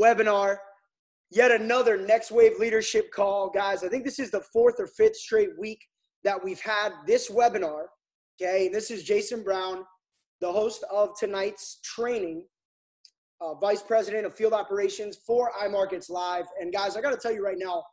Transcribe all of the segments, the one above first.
webinar, yet another Next Wave Leadership Call. Guys, I think this is the 4th or 5th straight week that we've had this webinar, okay? This is Jason Brown, the host of tonight's training, Vice President of Field Operations for iMarkets Live. And guys, I got to tell you right now,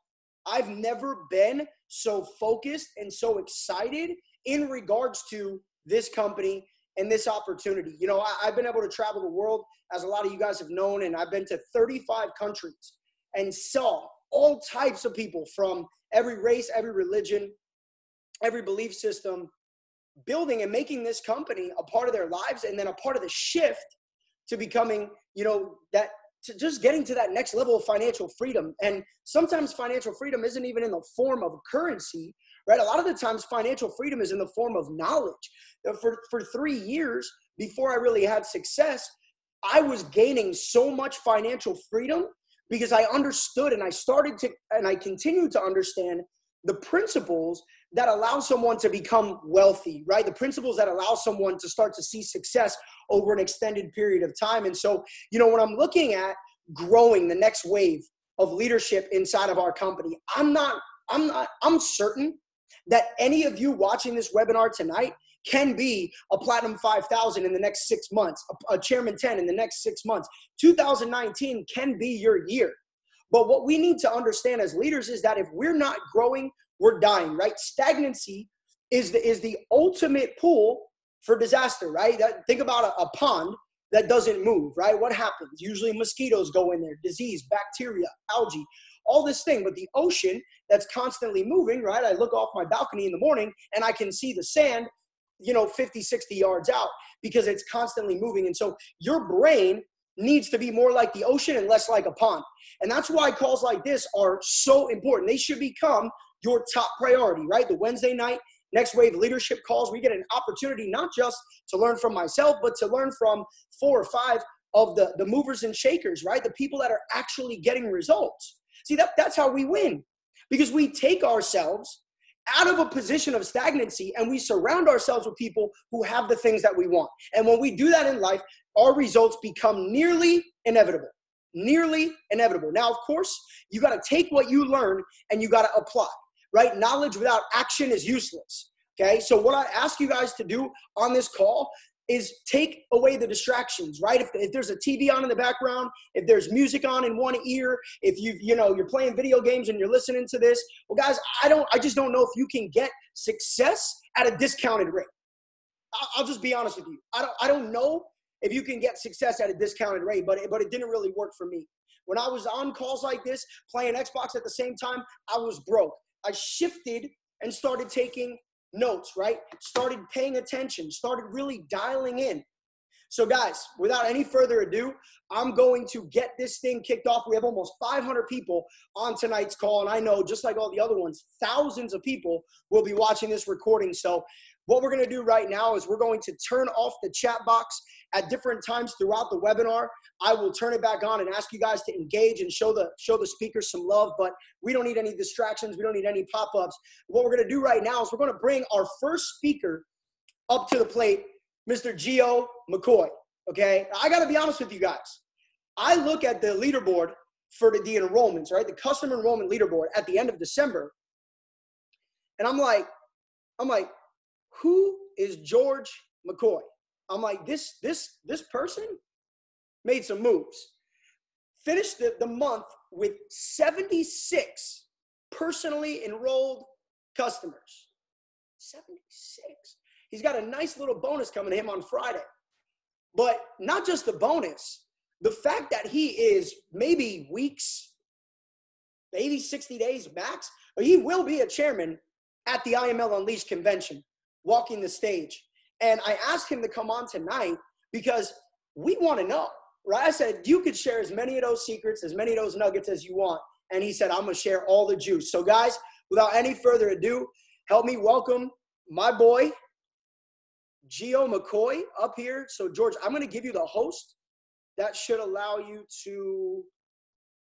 I've never been so focused and so excited in regards to this company and this opportunity. You know, I've been able to travel the world, as a lot of you guys have known, and I've been to 35 countries and saw all types of people from every race, every religion, every belief system, building and making this company a part of their lives, and then a part of the shift to becoming, you know, that to just getting to that next level of financial freedom. And sometimes financial freedom isn't even in the form of currency, right? A lot of the times financial freedom is in the form of knowledge. For 3 years before I really had success, I was gaining so much financial freedom because I understood and I continue to understand the principles that allow someone to become wealthy, right? The principles that allow someone to start to see success over an extended period of time. And so, you know, when I'm looking at growing the next wave of leadership inside of our company, I'm certain that any of you watching this webinar tonight can be a Platinum 5000 in the next 6 months, a Chairman 10 in the next 6 months. 2019 can be your year. But what we need to understand as leaders is that if we're not growing, we're dying, right? Stagnancy is the ultimate pool for disaster, right? Think about a pond that doesn't move, right? What happens? Usually mosquitoes go in there, disease, bacteria, algae, all this thing. But the ocean that's constantly moving, right? I look off my balcony in the morning and I can see the sand, you know, 50, 60 yards out because it's constantly moving. And so your brain needs to be more like the ocean and less like a pond. And that's why calls like this are so important. They should become your top priority, right? The Wednesday night Next Wave Leadership Calls, we get an opportunity not just to learn from myself, but to learn from 4 or 5 of the movers and shakers, right? The people that are actually getting results. See, that's how we win, because we take ourselves out of a position of stagnancy and we surround ourselves with people who have the things that we want. And when we do that in life, our results become nearly inevitable. Nearly inevitable. Now, of course, you got to take what you learn and you got to apply, right? Knowledge without action is useless, okay? So what I ask you guys to do on this call is take away the distractions, right? If there's a TV on in the background, if there's music on in one ear, if you're playing video games and you're listening to this, well, guys, I just don't know if you can get success at a discounted rate. I'll just be honest with you. I don't know if you can get success at a discounted rate, but it didn't really work for me. When I was on calls like this, playing Xbox at the same time, I was broke. I shifted and started taking notes, right? Started paying attention, started really dialing in. So guys, without any further ado, I'm going to get this thing kicked off. We have almost 500 people on tonight's call, and I know, just like all the other ones, thousands of people will be watching this recording. So what we're going to do right now is we're going to turn off the chat box at different times throughout the webinar. I will turn it back on and ask you guys to engage and show the speakers some love, but we don't need any distractions. We don't need any pop-ups. What we're going to do right now is we're going to bring our first speaker up to the plate, Mr. Gio McCoy, okay? I got to be honest with you guys. I look at the leaderboard for the enrollments, right? The custom enrollment leaderboard at the end of December, and I'm like, who is George McCoy? I'm like, this person made some moves. Finished the month with 76 personally enrolled customers. 76. He's got a nice little bonus coming to him on Friday. But not just the bonus, the fact that he is maybe weeks, maybe 60 days max, but he will be a chairman at the IML Unleashed convention, walking the stage. And I asked him to come on tonight because we want to know, right? I said, you could share as many of those secrets, as many of those nuggets as you want. And he said, I'm going to share all the juice. So guys, without any further ado, help me welcome my boy, Gio McCoy, up here. So George, I'm going to give you the host. That should allow you to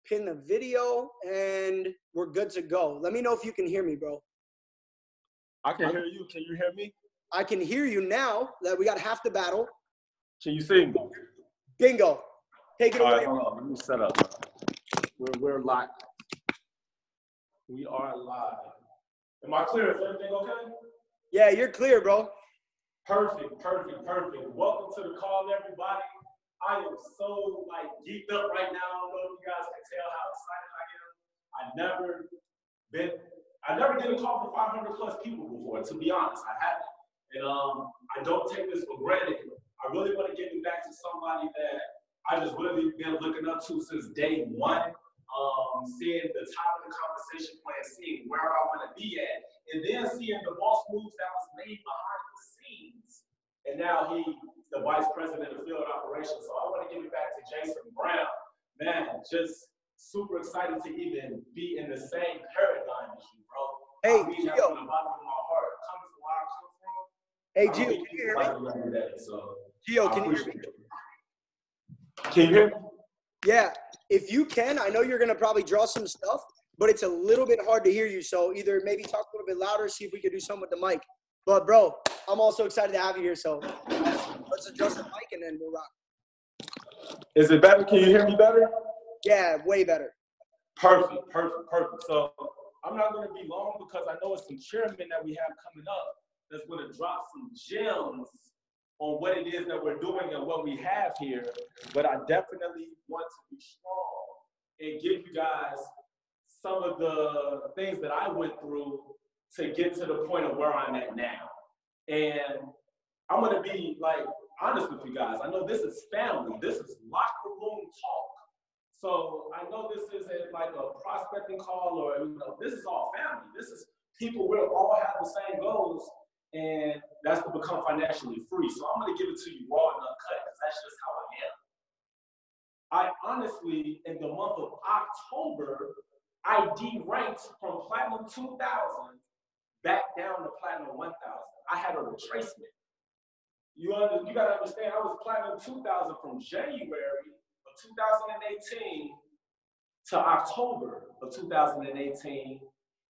pin the video and we're good to go. Let me know if you can hear me, bro. I can hear you. Can you hear me? I can hear you now that we got half the battle. Can you sing? Bingo. Take it All away. right, hold on. Let me set up. We're live. We are live. Am I clear? Is everything okay? Yeah, you're clear, bro. Perfect. Welcome to the call, everybody. I am so geeked up right now. I don't know if you guys can tell how excited I am. I never did a call for 500 plus people before. To be honest, I haven't, and I don't take this for granted. I really want to give it back to somebody that I just really been looking up to since day one. Seeing the top of the conversation plan, seeing where I want to be at, and then seeing the boss moves that was made behind the scenes. And now he's the vice president of field operations. So I want to give it back to Jason Brown. Man, just super excited to even be in the same paradigm as you, bro. Hey, I mean that from the bottom of my heart. Coming from where I come from. Hey, Gio, can you hear me? Gio, can you hear me? Can you hear me? Yeah, if you can, I know you're going to probably draw some stuff, but it's a little bit hard to hear you. So either maybe talk a little bit louder, see if we could do something with the mic. But, bro, I'm also excited to have you here. So let's adjust the mic and then we'll rock. Is it better? Can you hear me better? Yeah, way better. Perfect. So I'm not going to be long because I know it's some chairmen that we have coming up that's going to drop some gems on what it is that we're doing and what we have here. But I definitely want to be strong and give you guys some of the things that I went through to get to the point of where I'm at now. And I'm going to be honest with you guys. I know this is family. This is locker room talk. So I know this isn't like a prospecting call or, this is all family. This is people, we all have the same goals, and that's to become financially free. So I'm going to give it to you raw and uncut because that's just how I am. I honestly, in the month of October, I deranked from Platinum 2000 back down to Platinum 1000. I had a retracement. You got to understand, I was Platinum 2000 from January of 2018 to October of 2018,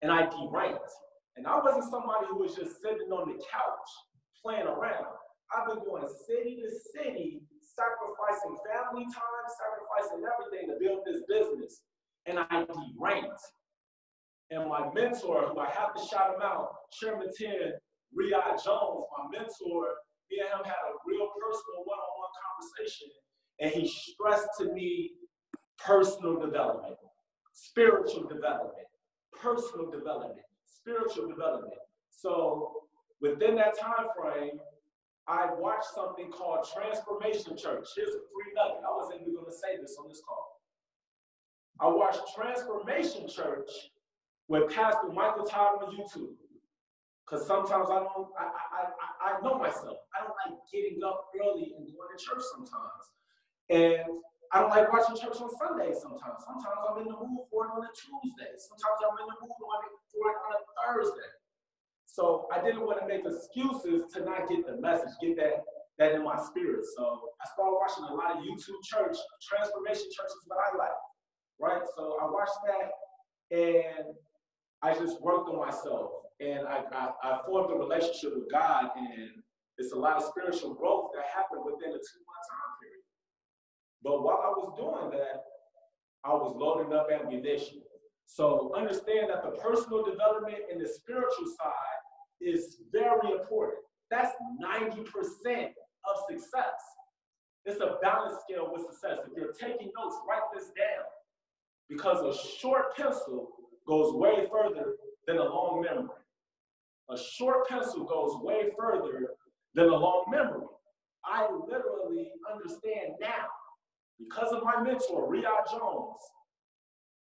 and I deranked. And I wasn't somebody who was just sitting on the couch playing around. I've been going city to city, sacrificing family time, sacrificing everything to build this business, and I deranked. And my mentor, who I have to shout him out, Chairman 10, Riyad Jones, my mentor, me and him had a real personal one-on-one conversation, and he stressed to me personal development, spiritual development, personal development, spiritual development. So within that time frame, I watched something called Transformation Church. Here's a free nugget. I wasn't even going to say this on this call. I watched Transformation Church with Pastor Michael Todd on YouTube. Because sometimes I know myself. I don't like getting up early and going to church sometimes. And I don't like watching church on Sundays sometimes. Sometimes I'm in the mood for it on a Tuesday. Sometimes I'm in the mood for it on a Thursday. So I didn't want to make excuses to not get the message, get that in my spirit. So I started watching a lot of YouTube church. Transformation Church is what I like, right? So I watched that, and I just worked on myself. And I formed a relationship with God, and it's a lot of spiritual growth that happened within a 2-month time period. But while I was doing that, I was loading up ammunition. So understand that the personal development and the spiritual side is very important. That's 90% of success. It's a balance scale with success. If you're taking notes, write this down. Because a short pencil goes way further than a long memory. A short pencil goes way further than a long memory. I literally understand now, because of my mentor, Riyad Jones,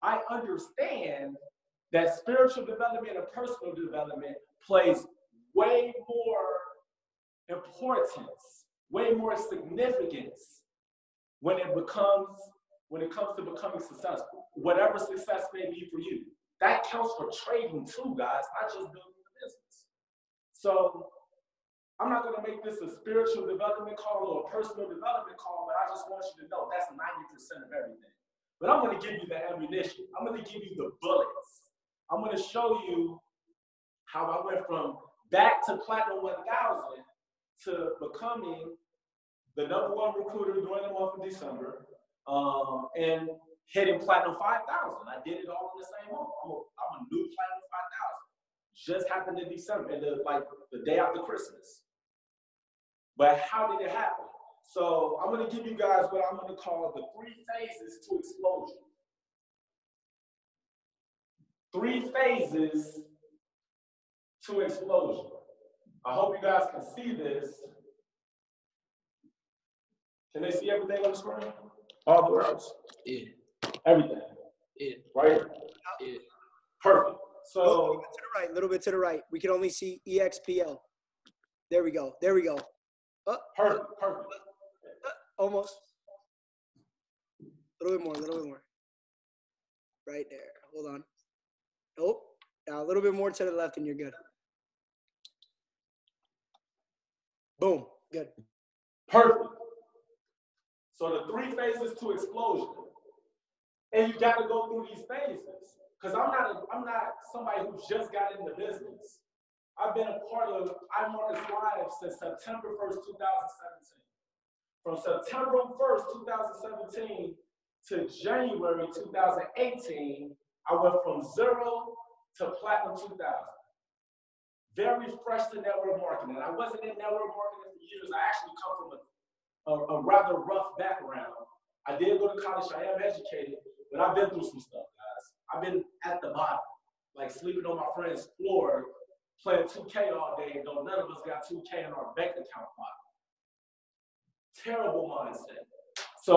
I understand that spiritual development and personal development plays way more importance, way more significance when it comes to becoming successful, whatever success may be for you. That counts for trading too, guys, not just building the business. So I'm not going to make this a spiritual development call or a personal development call, but I just want you to know that's 90% of everything. But I'm going to give you the ammunition. I'm going to give you the bullets. I'm going to show you how I went from back to Platinum 1000 to becoming the #1 recruiter during the month of December, and hitting platinum 5,000. I did it all in the same month. I'm a new platinum 5,000. Just happened in December, like the day after Christmas. But how did it happen? So I'm going to give you guys what I'm going to call the 3 phases to explosion. 3 phases to explosion. I hope you guys can see this. Can they see everything on the screen? All the words? Yeah. Everything? Yeah. Right? Yeah. Perfect. So, a little bit to the right, a little bit to the right. We can only see EXPL. There we go. There we go. Perfect. Almost. A little bit more, a little bit more. Right there. Hold on. Nope. Now a little bit more to the left and you're good. Boom. Good. Perfect. So the 3 phases to explosion. And you got to go through these phases. Because I'm not somebody who just got into business. I've been a part of iMarket's Live since September 1st, 2017. From September 1st, 2017 to January 2018, I went from 0 to platinum 2,000. Very fresh to network marketing. I wasn't in network marketing for years. I actually come from a rather rough background. I did go to college. I am educated, but I've been through some stuff, guys. I've been at the bottom, like sleeping on my friend's floor, playing 2K all day, though none of us got 2K in our bank account file. Terrible mindset. So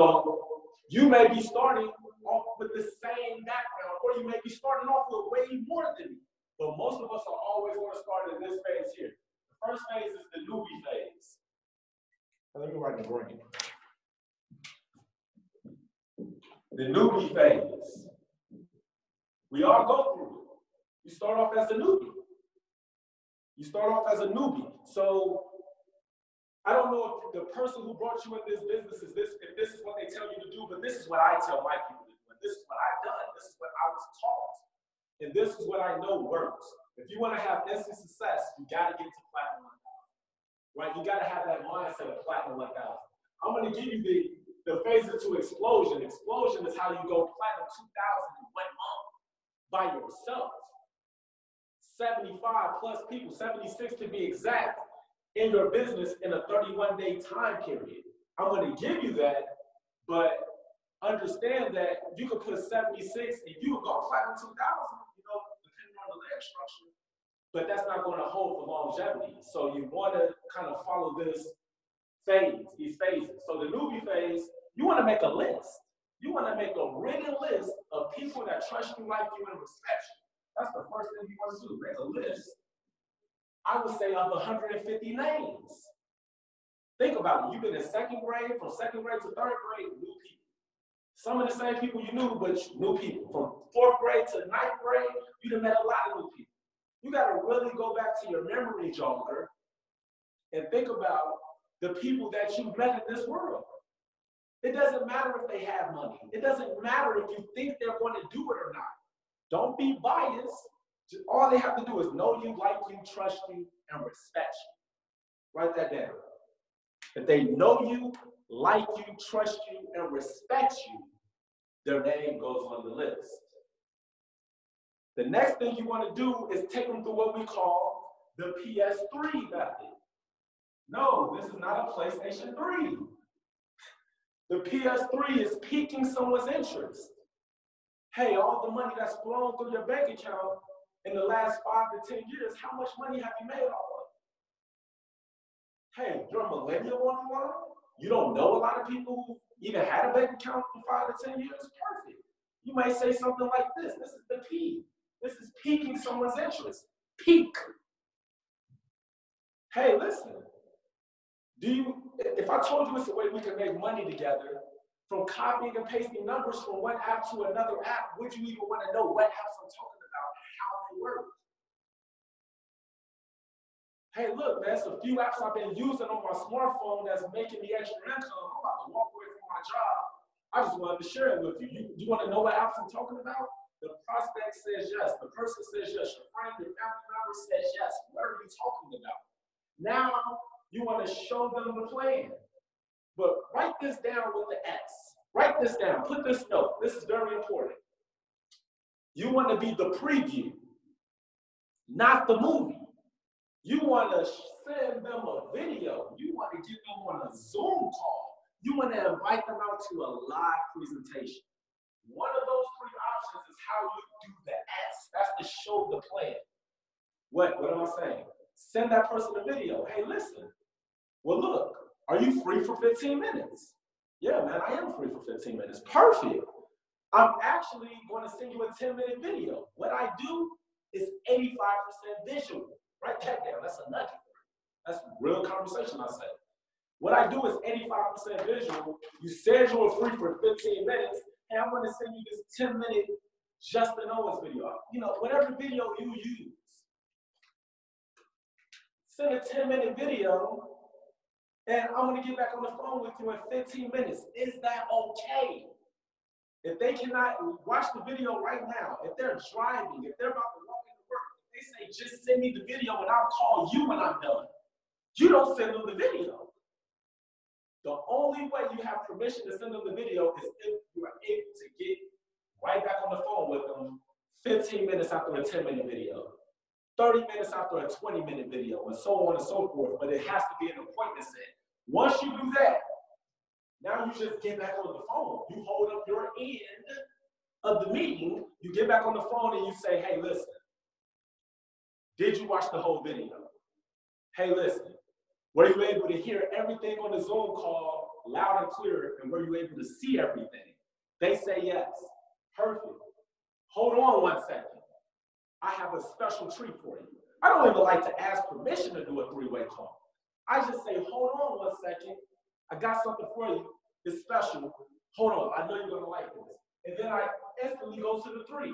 you may be starting off with the same background, or you may be starting off with way more than me. But most of us are always going to start in this phase here. The first phase is the newbie phase. Let me write the brain. The newbie phase. We all go through it. You start off as a newbie. So I don't know if the person who brought you in this business if this is what they tell you to do, but this is what I tell my people to do. And this is what I've done. This is what I was taught. And this is what I know works. If you want to have instant success, you got to get to platinum 1,000. Right? You got to have that mindset of platinum 1,000. I'm going to give you the phases to explosion. Explosion is how you go platinum 2,000 in 1 month by yourself. 75 plus people, 76 to be exact, in your business in a 31-day time period. I'm going to give you that, but understand that you can put 76 and you can go platinum 2,000, depending on the leg structure, but that's not going to hold for longevity. So you want to kind of follow these phases. So the newbie phase, you want to make a list. You want to make a written list of people that trust you, like you, and respect you. That's the first thing you want to do, make a list. I would say of 150 names. Think about it. You've been in 2nd grade, from 2nd grade to 3rd grade, new people. Some of the same people you knew, but new people. From 4th grade to 9th grade, you done met a lot of new people. You got to really go back to your memory jogger and think about the people that you've met in this world. It doesn't matter if they have money. It doesn't matter if you think they're going to do it or not. Don't be biased. All they have to do is know you, like you, trust you, and respect you. Write that down. If they know you, like you, trust you, and respect you, their name goes on the list. The next thing you want to do is take them through what we call the PS3 method. No, this is not a PlayStation 3. The PS3 is piquing someone's interest. Hey, all the money that's flown through your bank account in the last 5 to 10 years, how much money have you made off of? Hey, you're a millennial online? You don't know a lot of people who even had a bank account for 5 to 10 years? Perfect. You may say something like this. This is the P. This is piquing someone's interest. Pique. Hey, listen. If I told you it's a way we can make money together, from copying and pasting numbers from one app to another app, would you even want to know what apps I'm talking about and how they work? Hey, look, man, it's a few apps I've been using on my smartphone that's making me extra income. I'm about to walk away from my job. I just wanted to share it with you. You want to know what apps I'm talking about? The prospect says yes. The person says yes. Your friend, your family member says yes. What are you talking about? Now, you want to show them the plan. But write this down with the S. Write this down. Put this note. This is very important. You want to be the preview, not the movie. You want to send them a video. You want to get them on a Zoom call. You want to invite them out to a live presentation. One of those three options is how you do the S. That's to show the plan. What am I saying? Send that person a video. Hey, listen. Well, look, are you free for 15 minutes? Yeah, man, I am free for 15 minutes. Perfect. I'm actually going to send you a 10-minute video. What I do is 85% visual. Write that down. That's a nugget. That's real conversation, I say. What I do is 85% visual. You said you were free for 15 minutes, and I'm going to send you this 10-minute Justin Owens video. You know, whatever video you use. Send a 10-minute video, and I'm going to get back on the phone with you in 15 minutes. Is that okay? If they cannot watch the video right now, if they're driving, if they're about to walk into work, they say, just send me the video and I'll call you when I'm done. You don't send them the video. The only way you have permission to send them the video is if you are able to get right back on the phone with them 15 minutes after a 10-minute video, 30 minutes after a 20-minute video, and so on and so forth. But it has to be an appointment set. Once you do that, now you just get back on the phone. You hold up your end of the meeting. You get back on the phone and you say, hey, listen, did you watch the whole video? Hey, listen, were you able to hear everything on the Zoom call loud and clear, and were you able to see everything? They say yes. Perfect. Hold on 1 second. I have a special treat for you. I don't even like to ask permission to do a three-way call. I just say, hold on 1 second. I got something for you. It's special. Hold on. I know you're going to like this. And then I instantly go to the 3.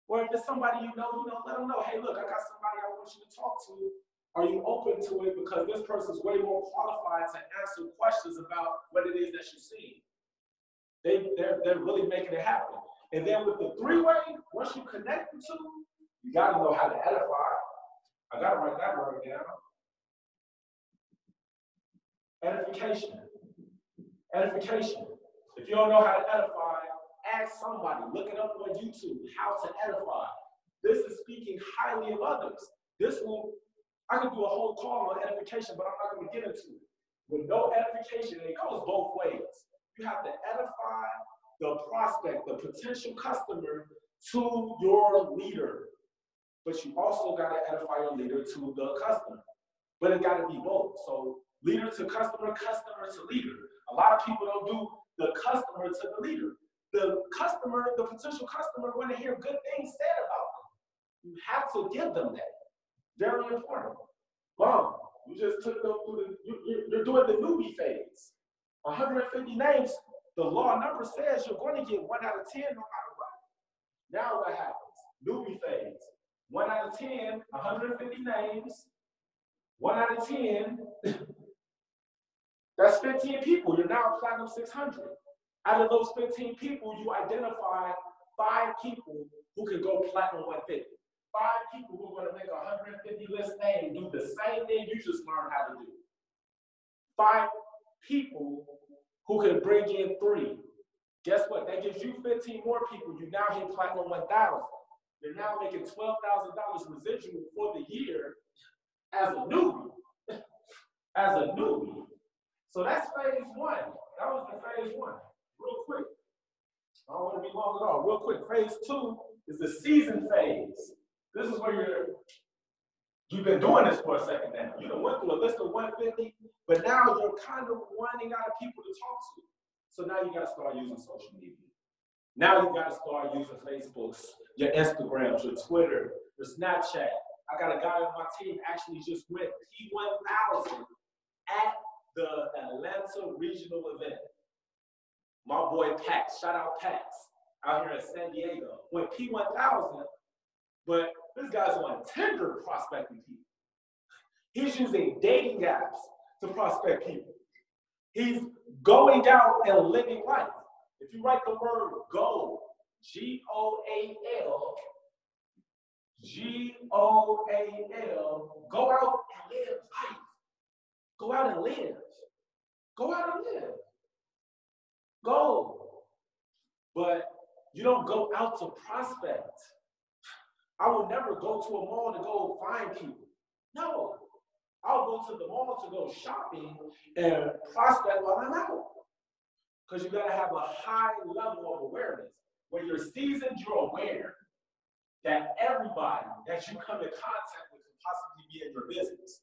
Or if it's somebody you know, let them know, hey, look, I got somebody I want you to talk to. Are you open to it? Because this person's way more qualified to answer questions about what it is that you see. They're really making it happen. And then with the 3-way, once you connect the two, you got to know how to edify. I got to write that word down. Edification. Edification. If you don't know how to edify, ask somebody. Look it up on YouTube, how to edify. This is speaking highly of others. I could do a whole call on edification, but I'm not going to get into it. With no edification, it goes both ways. You have to edify the prospect, the potential customer, to your leader. But you also got to edify your leader to the customer. But it got to be both. So leader to customer, customer to leader. A lot of people don't do the customer to the leader. The customer, the potential customer, want to hear good things said about them. You have to give them that. Very important. Mom, you just took them through you're doing the newbie phase. 150 names, the law number says you're going to get 1 out of 10 no matter what. Now what happens? Newbie phase. 1 out of 10, 150 names. 1 out of 10, that's 15 people. You're now Platinum 600. Out of those 15 people, you identify 5 people who can go Platinum 150. 5 people who are going to make a 150 list name do the same thing you just learned how to do. 5 people who can bring in 3. Guess what? That gives you 15 more people. You now hit Platinum 1000. You're now making $12,000 residual for the year as a newbie. As a newbie. So that's phase 1. That was the phase 1. Real quick. I don't want to be long at all. Real quick. Phase 2 is the season phase. This is where you've been doing this for a second now. You done went through a list of 150, but now you're kind of running out of people to talk to. So now you got to start using social media. Now you got to start using Facebooks, your Instagrams, your Twitter, your Snapchat. I got a guy on my team actually just went P1000 at the Atlanta regional event. My boy Pax, shout out Pax, out here in San Diego. Went P1000, but this guy's on Tinder prospecting people. He's using dating apps to prospect people. He's going out and living life. If you write the word go, G-O-A-L, G-O-A-L, go out and live life. Go out and live. Go out and live. go. But you don't go out to prospect. I will never go to a mall to go find people. No. I'll go to the mall to go shopping and prospect while I'm out. Because you got to have a high level of awareness. When you're seasoned, you're aware that everybody that you come in contact with could possibly be in your business.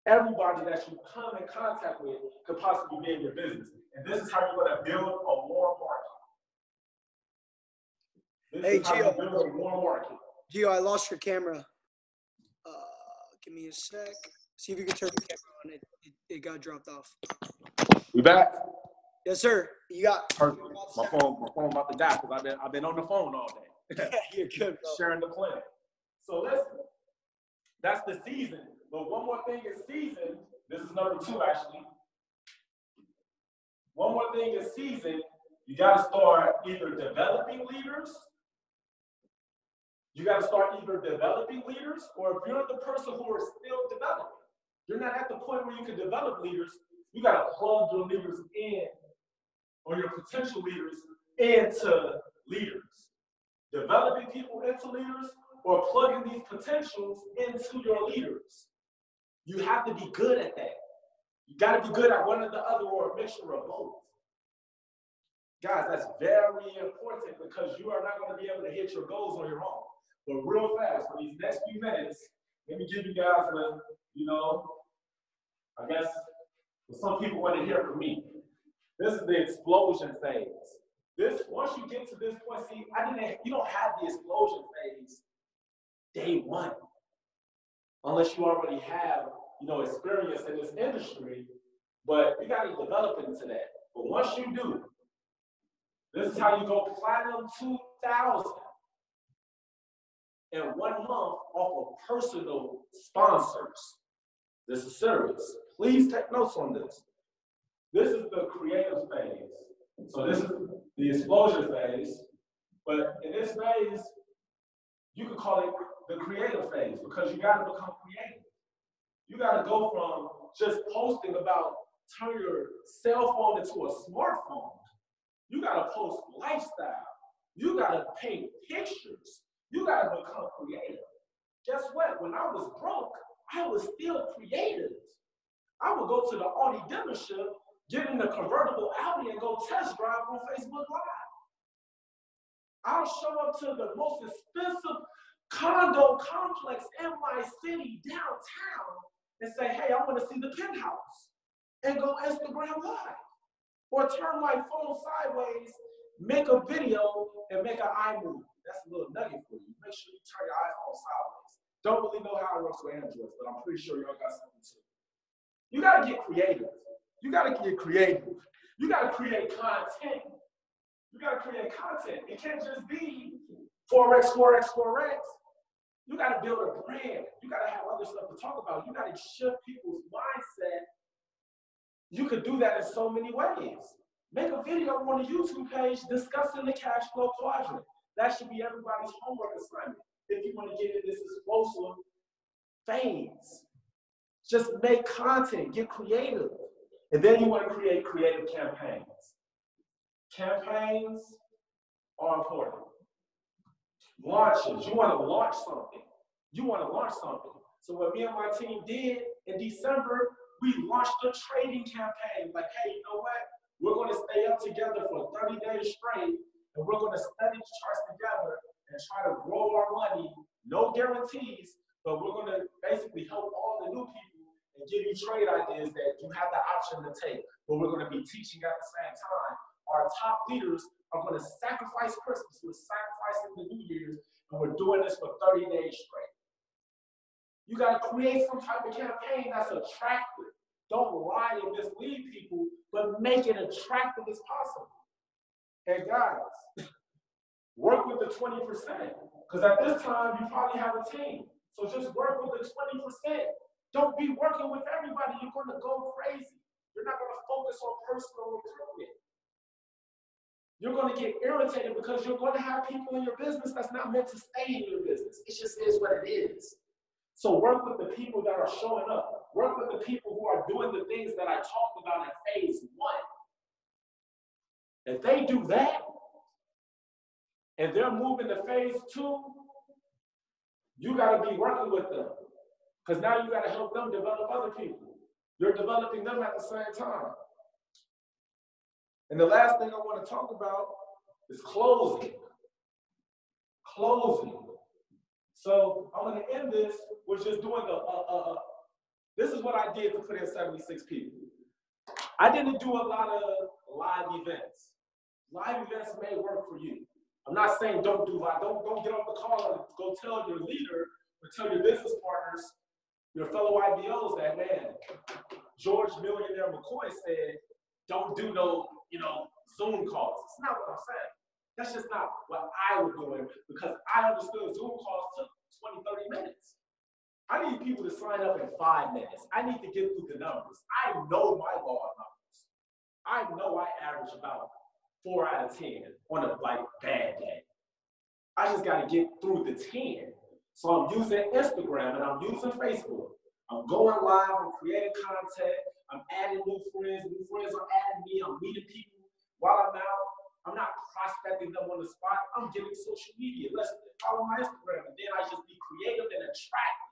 Everybody that you come in contact with could possibly be in your business. And this is how you're going to build a warm market. Hey, Gio. Build a warm market. Gio, I lost your camera. Give me a sec. See if you can turn the camera on. It got dropped off. We back? Yes, sir. You got perfect. My phone about to die because I've been on the phone all day. You're good, bro. Sharing the plan. So listen, that's the season. But one more thing is season. This is number 2, actually. One more thing is season. You got to start either developing leaders. You got to start either developing leaders, or if you're the person who is still developing, you're not at the point where you can develop leaders. You got to plug your leaders in, or your potential leaders into leaders. Developing people into leaders, or plugging these potentials into your leaders. You have to be good at that. You got to be good at one or the other, or a mixture of both. Guys, that's very important because you are not going to be able to hit your goals on your own. But real fast, for these next few minutes, let me give you guys I guess what some people want to hear from me. This is the explosion phase. Once you get to this point, see, you don't have the explosion phase day one, unless you already have, experience in this industry. But you got to develop into that. But once you do, this is how you go platinum 2,000 in 1 month off of personal sponsors. This is serious. Please take notes on this. This is the creative phase. So this is the explosion phase. But in this phase, you could call it the creative phase because you got to become creative. You got to go from just posting about turn your cell phone into a smartphone. You got to post lifestyle. You got to paint pictures. You got to become creative. Guess what? When I was broke, I was still creative. I would go to the Audi dealership, get in the convertible Audi, and go test drive on Facebook Live. I'll show up to the most expensive condo complex in my city downtown and say, hey, I want to see the penthouse, and go Instagram Live. Or turn my phone sideways, make a video, and make an eye move. That's a little nugget for you. Make sure you turn your iPhone sideways. Don't really know how it works with Android, but I'm pretty sure y'all got something too. You gotta get creative. You gotta get creative. You gotta create content. You gotta create content. It can't just be 4X, 4X, 4X. You gotta build a brand. You gotta have other stuff to talk about. You gotta shift people's mindset. You could do that in so many ways. Make a video on the YouTube page discussing the cash flow quadrant. That should be everybody's homework assignment if you want to get in this explosive phase. Just make content, get creative. And then you want to create creative campaigns. Campaigns are important. Launches, you want to launch something. You want to launch something. So what me and my team did in December, we launched a trading campaign. Like, hey, you know what? We're going to stay up together for 30 days straight, and we're going to study the charts together and try to grow our money. No guarantees, but we're going to basically help all the new people and give you trade ideas that you have the option to take. But we're going to be teaching at the same time. Our top leaders are going to sacrifice Christmas. We're sacrificing the New Year's, and we're doing this for 30 days straight. You got to create some type of campaign that's attractive. Don't lie and mislead people, but make it attractive as possible. And guys, work with the 20%. Because at this time, you probably have a team. So just work with the 20%. Don't be working with everybody. You're going to go crazy. You're not going to focus on personal recruitment. You're going to get irritated because you're going to have people in your business that's not meant to stay in your business. It just is what it is. So work with the people that are showing up. Work with the people who are doing the things that I talked about in phase 1. If they do that, and they're moving to phase 2, you got to be working with them. Because now you got to help them develop other people. You're developing them at the same time. And the last thing I want to talk about is closing. Closing. So I'm going to end this with just doing this is what I did to put in 76 people. I didn't do a lot of live events. Live events may work for you. I'm not saying don't do live. Don't get off the call and go tell your leader or tell your business partners, your fellow IBOs that, man, George Millionaire McCoy said, don't do no, Zoom calls. It's not what I'm saying. That's just not what I was doing because I understood Zoom calls took 20, 30 minutes. I need people to sign up in 5 minutes. I need to get through the numbers. I know my law numbers. I know I average about 4 out of 10 on a bad day. I just got to get through the 10. So I'm using Instagram and I'm using Facebook. I'm going live, I'm creating content, I'm adding new friends are adding me, I'm meeting people while I'm out. I'm not prospecting them on the spot. I'm getting social media. Let's follow my Instagram. And then I just be creative and attractive.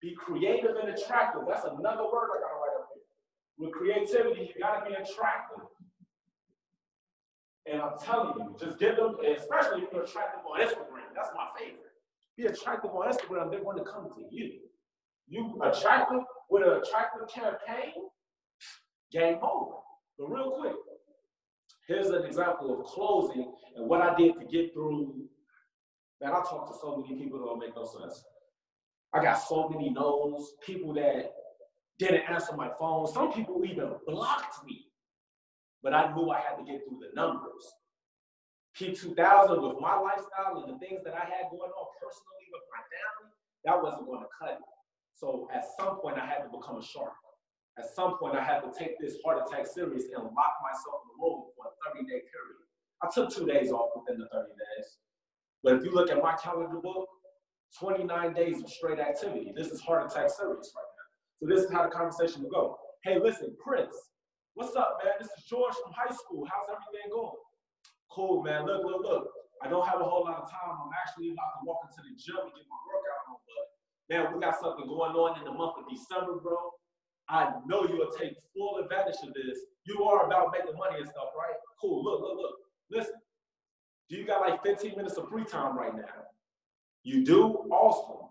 Be creative and attractive. That's another word I gotta write up here. With creativity, you gotta be attractive. And I'm telling you, just get them, especially if you're attractive on Instagram. That's my favorite. Be attractive on Instagram, they're going to come to you. You attractive with an attractive campaign, game over. But real quick, here's an example of closing and what I did to get through. Man, I talked to so many people that don't make no sense. I got so many no's, people that didn't answer my phone. Some people even blocked me. But I knew I had to get through the numbers. P2000 with my lifestyle and the things that I had going on personally with my family, that wasn't going to cut it. So at some point I had to become a shark. At some point I had to take this heart attack serious and lock myself in the room for a 30-day period. I took 2 days off within the 30 days. But if you look at my calendar book, 29 days of straight activity. This is heart attack serious right now. So this is how the conversation will go. Hey, listen, Chris, what's up, man? This is George from high school. How's everything going? Cool, man. Look. I don't have a whole lot of time. I'm actually about to walk into the gym and get my workout on, but man, we got something going on in the month of December, bro. I know you'll take full advantage of this. You are about making money and stuff, right? Cool. Look. Listen, do you got like 15 minutes of free time right now? You do? Awesome.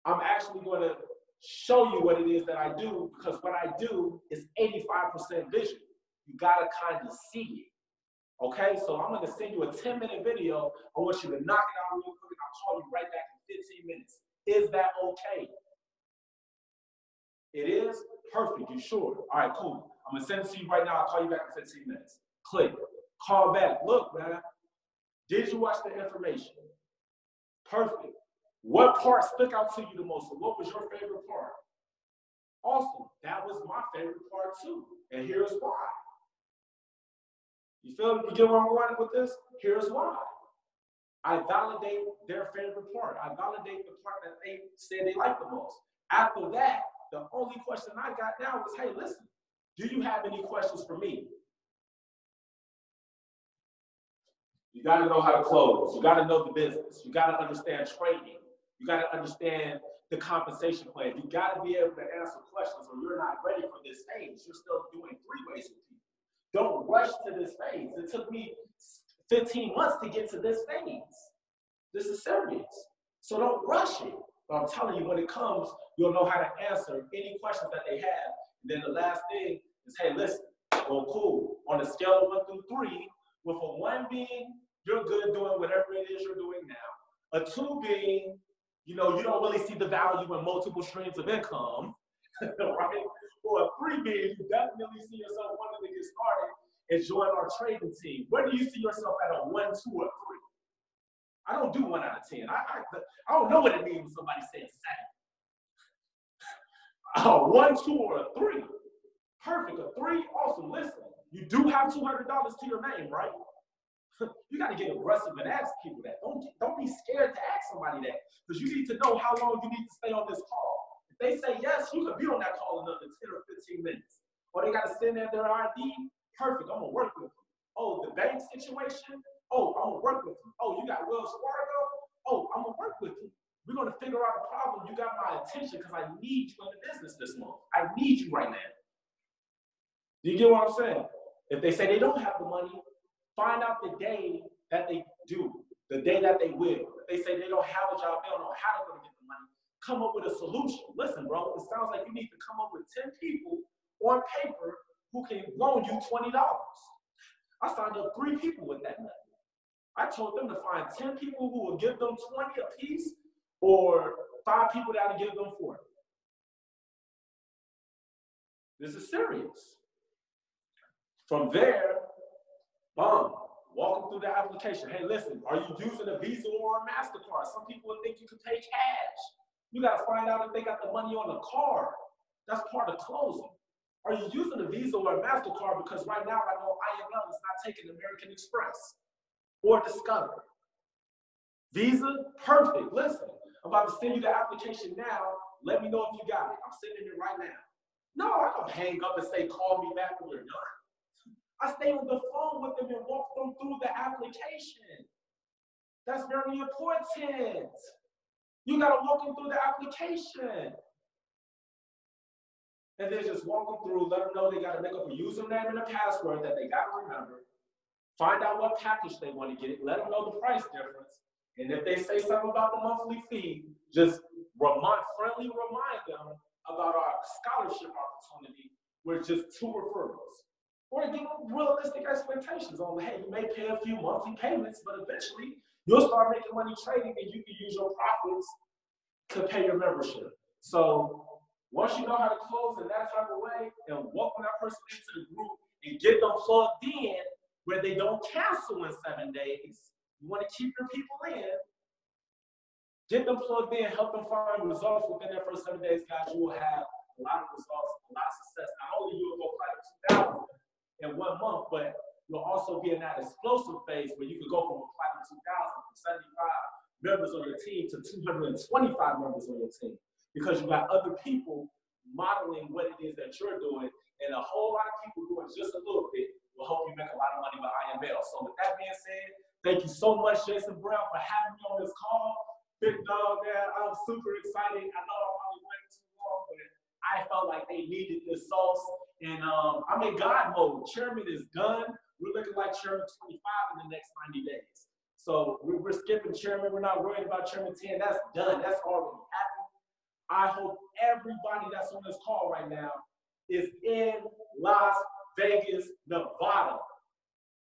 I'm actually going to show you what it is that I do because what I do is 85% vision. You got to kind of see it. Okay? So I'm going to send you a 10-minute video. I want you to knock it out real quick and I'll call you right back in 15 minutes. Is that okay? It is? Perfect. You sure? All right, cool. I'm going to send it to you right now. I'll call you back in 15 minutes. Click. Call back. Look, man. Did you watch the information? Perfect. What part stuck out to you the most? What was your favorite part? Awesome. That was my favorite part too. And here's why. You feel me? You get where I'm going with this? Here's why. I validate their favorite part. I validate the part that they said they like the most. After that, the only question I got now was, hey, listen, do you have any questions for me? You got to know how to close. You got to know the business. You got to understand trading. You got to understand the compensation plan. You got to be able to answer questions or you're not ready for this phase. You're still doing 3 ways with people. Don't rush to this phase. It took me 15 months to get to this phase. This is serious. So don't rush it. But I'm telling you, when it comes, you'll know how to answer any questions that they have. And then the last thing is, hey, listen, well, cool. On a scale of 1 through 3, with a 1 being, you're good doing whatever it is you're doing now. A 2 being, you don't really see the value in multiple streams of income, right? Or a 3 being, you definitely see yourself wanting to get started and join our trading team. Where do you see yourself at a 1, 2, or 3? I don't do 1 out of 10. I don't know what it means when somebody says 7. A 1, 2, or a 3. Perfect. A 3, awesome. Listen, you do have $200 to your name, right? You got to get aggressive and ask people that. Don't be scared to ask somebody that, because you need to know how long you need to stay on this call. If they say yes, you could be on that call another 10 or 15 minutes. Or they got to send in their ID. Perfect. I'm going to work with them. Oh, the bank situation? Oh, I'm going to work with them. Oh, you got Wells Fargo? Oh, I'm going to work with you. We're going to figure out a problem. You got my attention because I need you in the business this month. I need you right now. Do you get what I'm saying? If they say they don't have the money, find out the day that they do, the day that they will. If they say they don't have a job, they don't know how they're going to get the money, come up with a solution. Listen, bro, it sounds like you need to come up with 10 people on paper who can loan you $20. I signed up 3 people with that money. I told them to find 10 people who will give them 20 apiece or 5 people that will give them 40. This is serious. From there, walk them through the application. Hey, listen, are you using a Visa or a MasterCard? Some people would think you can pay cash. You got to find out if they got the money on the card. That's part of closing. Are you using a Visa or a MasterCard? Because right now, I know IML is not taking American Express or Discover. Visa, perfect. Listen, I'm about to send you the application now. Let me know if you got it. I'm sending it right now. No, I don't hang up and say, call me back when you're done. I stay on the phone with them and walk them through the application. That's very important. You got to walk them through the application. And then just walk them through, let them know they got to make up a username and a password that they got to remember. Find out what package they want to get. Let them know the price difference. And if they say something about the monthly fee, just friendly remind them about our scholarship opportunity with just 2 referrals. Or give them realistic expectations on, hey, you may pay a few monthly payments, but eventually you'll start making money trading and you can use your profits to pay your membership. So once you know how to close in that type of way and welcome that person into the group and get them plugged in where they don't cancel in 7 days, you want to keep your people in, get them plugged in, help them find results within their first 7 days, guys. You will have a lot of results, a lot of success. Not only you will go platinum 2,000 in 1 month, but you'll also be in that explosive phase where you can go from a platinum 2,000 from 75 members on your team to 225 members on your team because you got other people modeling what it is that you're doing, and a whole lot of people doing just a little bit will help you make a lot of money with IML. So with that being said, thank you so much, Jason Brown, for having me on this call. Big dog, man, I'm super excited. I know I probably went too long, but I felt like they needed this sauce. And I'm in God mode. Chairman is done. We're looking like Chairman 25 in the next 90 days. So we're skipping Chairman. We're not worried about Chairman 10. That's done. That's already happened. I hope everybody that's on this call right now is in Las Vegas, Nevada.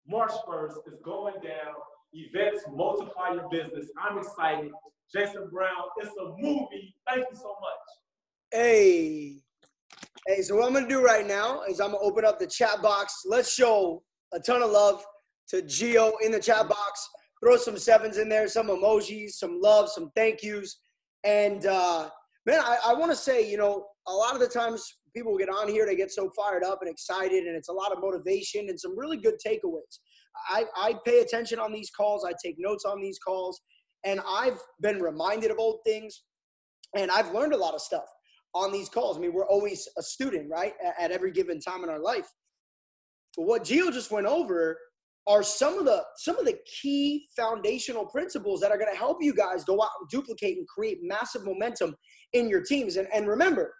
March 1st is going down. Events multiply your business. I'm excited. Jason Brown, it's a movie. Thank you so much. Hey, so what I'm going to do right now is I'm going to open up the chat box. Let's show a ton of love to Gio in the chat box. Throw some 7s in there, some emojis, some love, some thank yous. And, man, I want to say, you know, a lot of the times people get on here, they get so fired up and excited, and it's a lot of motivation and some really good takeaways. I pay attention on these calls. I take notes on these calls. And I've been reminded of old things, and I've learned a lot of stuff on these calls. I mean, we're always a student, right, at every given time in our life. But what Gio just went over are some of the key foundational principles that are going to help you guys go out and duplicate and create massive momentum in your teams. And remember,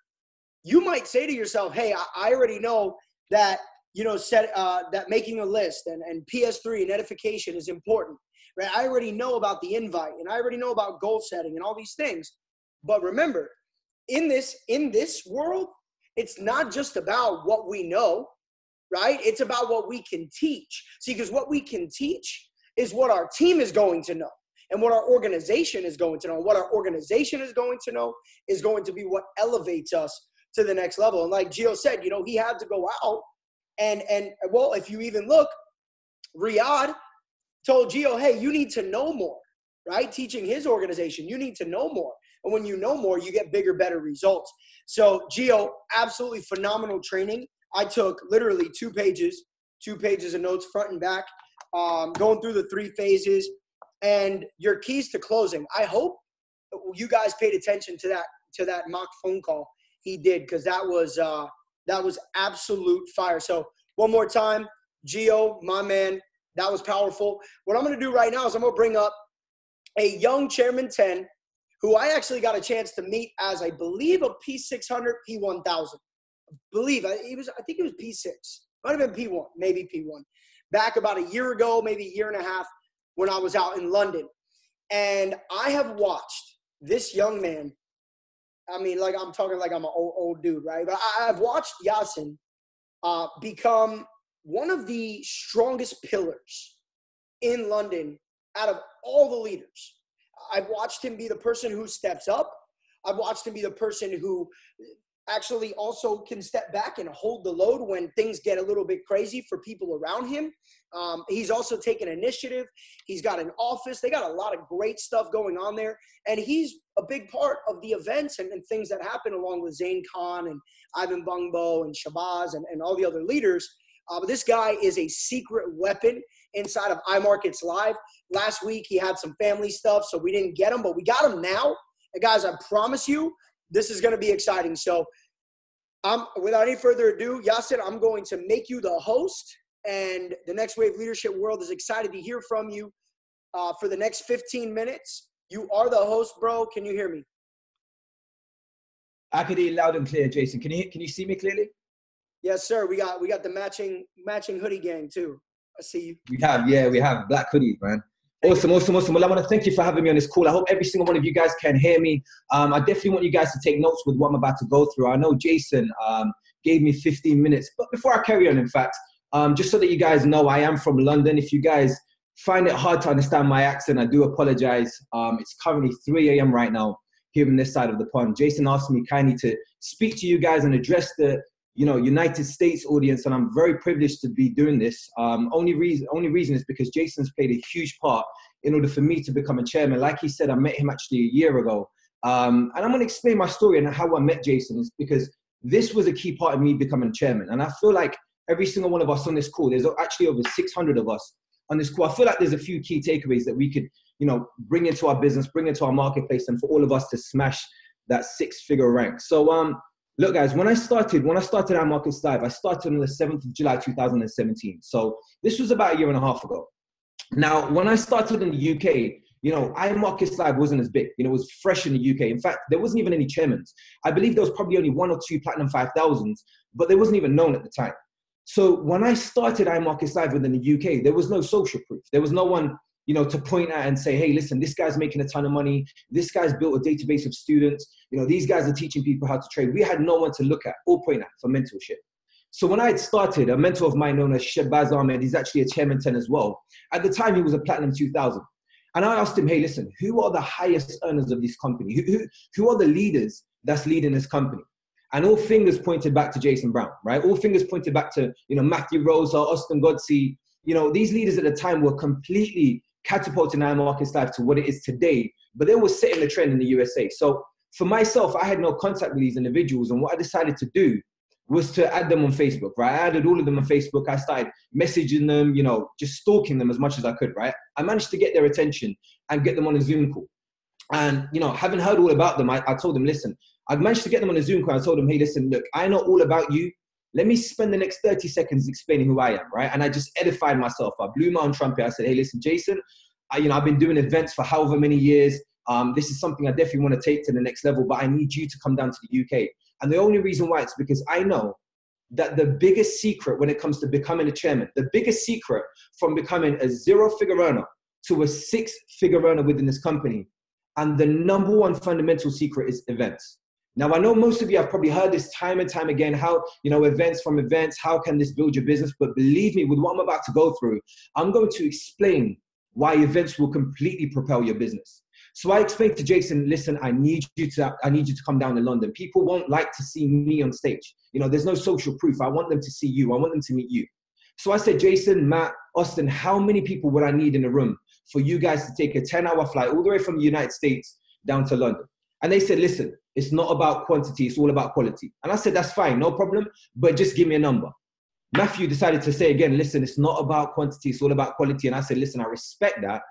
you might say to yourself, hey, I already know that, you know, that making a list and PS3 and edification is important. Right? I already know about the invite, and I already know about goal setting and all these things. But remember, in this world, it's not just about what we know, right? It's about what we can teach. See, because what we can teach is what our team is going to know and what our organization is going to know. What our organization is going to know is going to be what elevates us to the next level. And like Gio said, you know, he had to go out and well, if you even look, Riyadh told Gio, hey, you need to know more, right? Teaching his organization, you need to know more. And when you know more, you get bigger, better results. So Gio, absolutely phenomenal training. I took literally 2 pages of notes front and back, going through the 3 phases and your keys to closing. I hope you guys paid attention to that mock phone call he did, because that was absolute fire. So one more time, Gio, my man, that was powerful. What I'm going to do right now is I'm going to bring up a young Chairman 10 who I actually got a chance to meet as, I believe, a P600, P1000. I think it was P6. Might have been P1, maybe P1. Back about a year ago, maybe a year and a half, when I was out in London. And I have watched this young man. I mean, like, I'm talking like I'm an old dude, right? But I've watched Yasin become one of the strongest pillars in London out of all the leaders. I've watched him be the person who steps up. I've watched him be the person who actually also can step back and hold the load when things get a little bit crazy for people around him. He's also taken initiative. He's got an office. They got a lot of great stuff going on there. And he's a big part of the events and things that happen, along with Zain Khan and Ivan Bungbo and Shabazz and all the other leaders. But this guy is a secret weapon inside of iMarkets Live. Last week, he had some family stuff, so we didn't get him, but we got him now. And guys, I promise you, this is going to be exciting. So without any further ado, Yasin, I'm going to make you the host, and the Next Wave Leadership World is excited to hear from you for the next 15 minutes. You are the host, bro. Can you hear me? I can hear you loud and clear, Jason. Can you see me clearly? Yes, sir. We got the matching hoodie gang too. I see you. We have black hoodies, man. Awesome. Well, I want to thank you for having me on this call. I hope every single one of you guys can hear me. I definitely want you guys to take notes with what I'm about to go through. I know Jason gave me 15 minutes, but before I carry on, in fact, just so that you guys know, I am from London. If you guys find it hard to understand my accent, I do apologize. It's currently 3 a.m. right now here on this side of the pond. Jason asked me kindly to speak to you guys and address the United States audience, and I'm very privileged to be doing this. Only reason is because Jason's played a huge part in order for me to become a chairman. Like he said, I met him actually a year ago. And I'm going to explain my story and how I met Jason, is because this was a key part of me becoming chairman. And I feel like every single one of us on this call, there's actually over 600 of us on this call. I feel like there's a few key takeaways that we could, bring into our business, bring into our marketplace, and for all of us to smash that 6-figure rank. So, look, guys, when I started iMarkets Live, I started on the 7th of July, 2017. So this was about a year and a half ago. Now, when I started in the UK, iMarkets Live wasn't as big. It was fresh in the UK. In fact, there wasn't even any chairmans. I believe there was probably only 1 or 2 Platinum 5000s, but they wasn't even known at the time. So when I started iMarkets Live within the UK, there was no social proof. There was no one, to point at and say, hey, listen, this guy's making a ton of money. This guy's built a database of students. These guys are teaching people how to trade. We had no one to look at or point at for mentorship. So when I had started, a mentor of mine known as Shabazz Ahmed, he's actually a Chairman 10 as well. At the time, he was a Platinum 2000. And I asked him, hey, listen, who are the highest earners of this company? Who are the leaders that's leading this company? And all fingers pointed back to Jason Brown, right? All fingers pointed back to, Matthew Rosa, Austin Godsey. These leaders at the time were completely catapulting iMarkets Live to what it is today, but they were setting the trend in the USA. So for myself, I had no contact with these individuals, and what I decided to do was to add them on Facebook, right? I added all of them on Facebook. I started messaging them, just stalking them as much as I could, right? I managed to get their attention and get them on a Zoom call. And, having heard all about them, I told them, listen, I've managed to get them on a Zoom call. I told them, hey, listen, look, I know all about you. Let me spend the next 30 seconds explaining who I am, right? And I just edified myself. I blew my own trumpet. I said, hey, listen, Jason, I've been doing events for however many years. This is something I definitely want to take to the next level, but I need you to come down to the UK. And the only reason why, it's because I know that the biggest secret when it comes to becoming a chairman, the biggest secret from becoming a 0-figure earner to a 6-figure earner within this company, and the number one fundamental secret is events. Now, I know most of you have probably heard this time and time again, how, events from events, how can this build your business? But believe me, with what I'm about to go through, I'm going to explain why events will completely propel your business. So I explained to Jason, listen, I need you to come down to London. People won't like to see me on stage. There's no social proof. I want them to see you. I want them to meet you. So I said, Jason, Matt, Austin, how many people would I need in the room for you guys to take a 10-hour flight all the way from the United States down to London? And they said, listen, it's not about quantity, it's all about quality. And I said, that's fine, no problem, but just give me a number. Matthew decided to say again, listen, it's not about quantity, it's all about quality. And I said, listen, I respect that,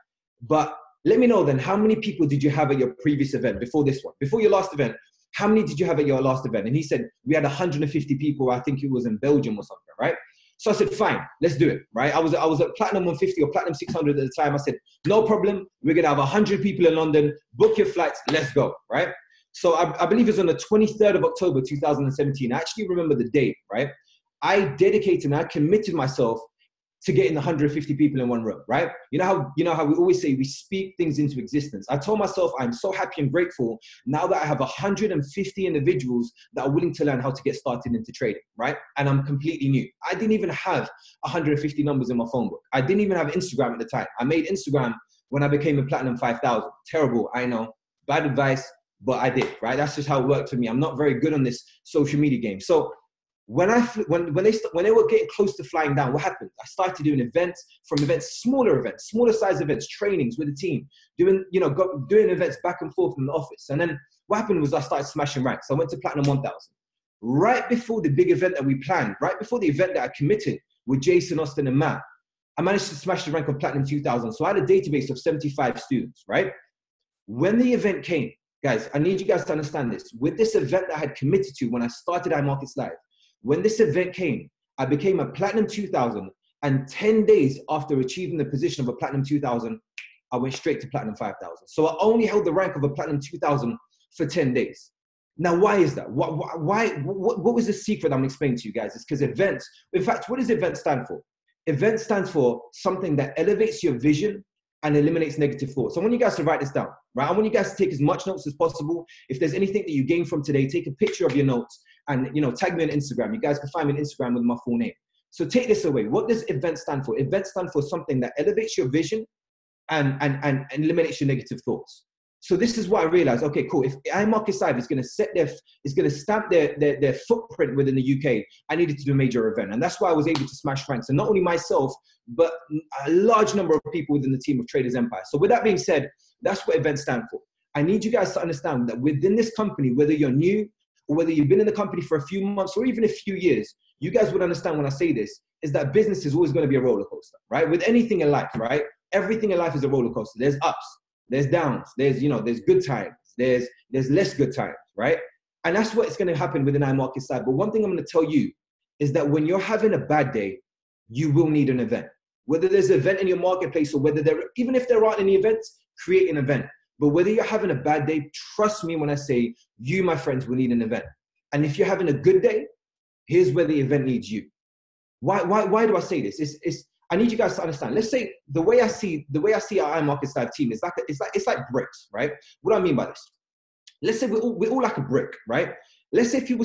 but let me know then, how many people did you have at your previous event before this one? Before your last event, how many did you have at your last event? And he said, we had 150 people, I think it was in Belgium or something, right? So I said, fine, let's do it, right? I was at Platinum 150 or Platinum 600 at the time. I said, no problem. We're going to have 100 people in London. Book your flights. Let's go, right? So I believe it was on the 23rd of October, 2017. I actually remember the date, right? I dedicated and I committed myself to getting 150 people in one room, right? You know how we always say we speak things into existence. I told myself I'm so happy and grateful now that I have 150 individuals that are willing to learn how to get started into trading, right? And I'm completely new. I didn't even have 150 numbers in my phone book. I didn't even have Instagram at the time. I made Instagram when I became a Platinum 5000. Terrible, I know. Bad advice, but I did, right? That's just how it worked for me. I'm not very good on this social media game. So when they were getting close to flying down, what happened? I started doing events, smaller size events, trainings with the team, doing events back and forth from the office. And then what happened was I started smashing ranks. I went to Platinum 1000. Right before the big event that we planned, right before the event that I committed with Jason, Austin, and Matt, I managed to smash the rank of Platinum 2000. So I had a database of 75 students, right? When the event came, guys, I need you guys to understand this. With this event that I had committed to when I started iMarkets Live, when this event came, I became a Platinum 2000, and 10 days after achieving the position of a Platinum 2000, I went straight to Platinum 5000. So I only held the rank of a Platinum 2000 for 10 days. Now, why is that? What was the secret I'm explaining to you guys? It's because events, in fact, what does event stand for? Event stands for something that elevates your vision and eliminates negative thoughts. So I want you guys to write this down, right? I want you guys to take as much notes as possible. If there's anything that you gain from today, take a picture of your notes and tag me on Instagram. You guys can find me on Instagram with my full name. So take this away. What does event stand for? Event stand for something that elevates your vision and eliminates your negative thoughts. So this is what I realized. Okay, cool. If iMarkets Live is going to stamp their footprint within the UK, I needed to do a major event, and that's why I was able to smash ranks. And not only myself, but a large number of people within the team of Traders Empire. So with that being said, that's what events stand for. I need you guys to understand that within this company, whether you're new or whether you've been in the company for a few months or even a few years, you guys would understand when I say this, is that business is always going to be a roller coaster, right? With anything in life, right? Everything in life is a roller coaster. There's ups, there's downs, there's good times, there's less good times, right? And that's what's going to happen within iMarkets Live. But one thing I'm going to tell you is that when you're having a bad day, you will need an event. Whether there's an event in your marketplace or even if there aren't any events, create an event. But whether you're having a bad day, trust me when I say you, my friends, will need an event. And if you're having a good day, here's where the event needs you. Why do I say this? I need you guys to understand. Let's say the way I see our iMarkets Live team is it's like bricks, right? What do I mean by this? Let's say we're all like a brick, right? Let's say if you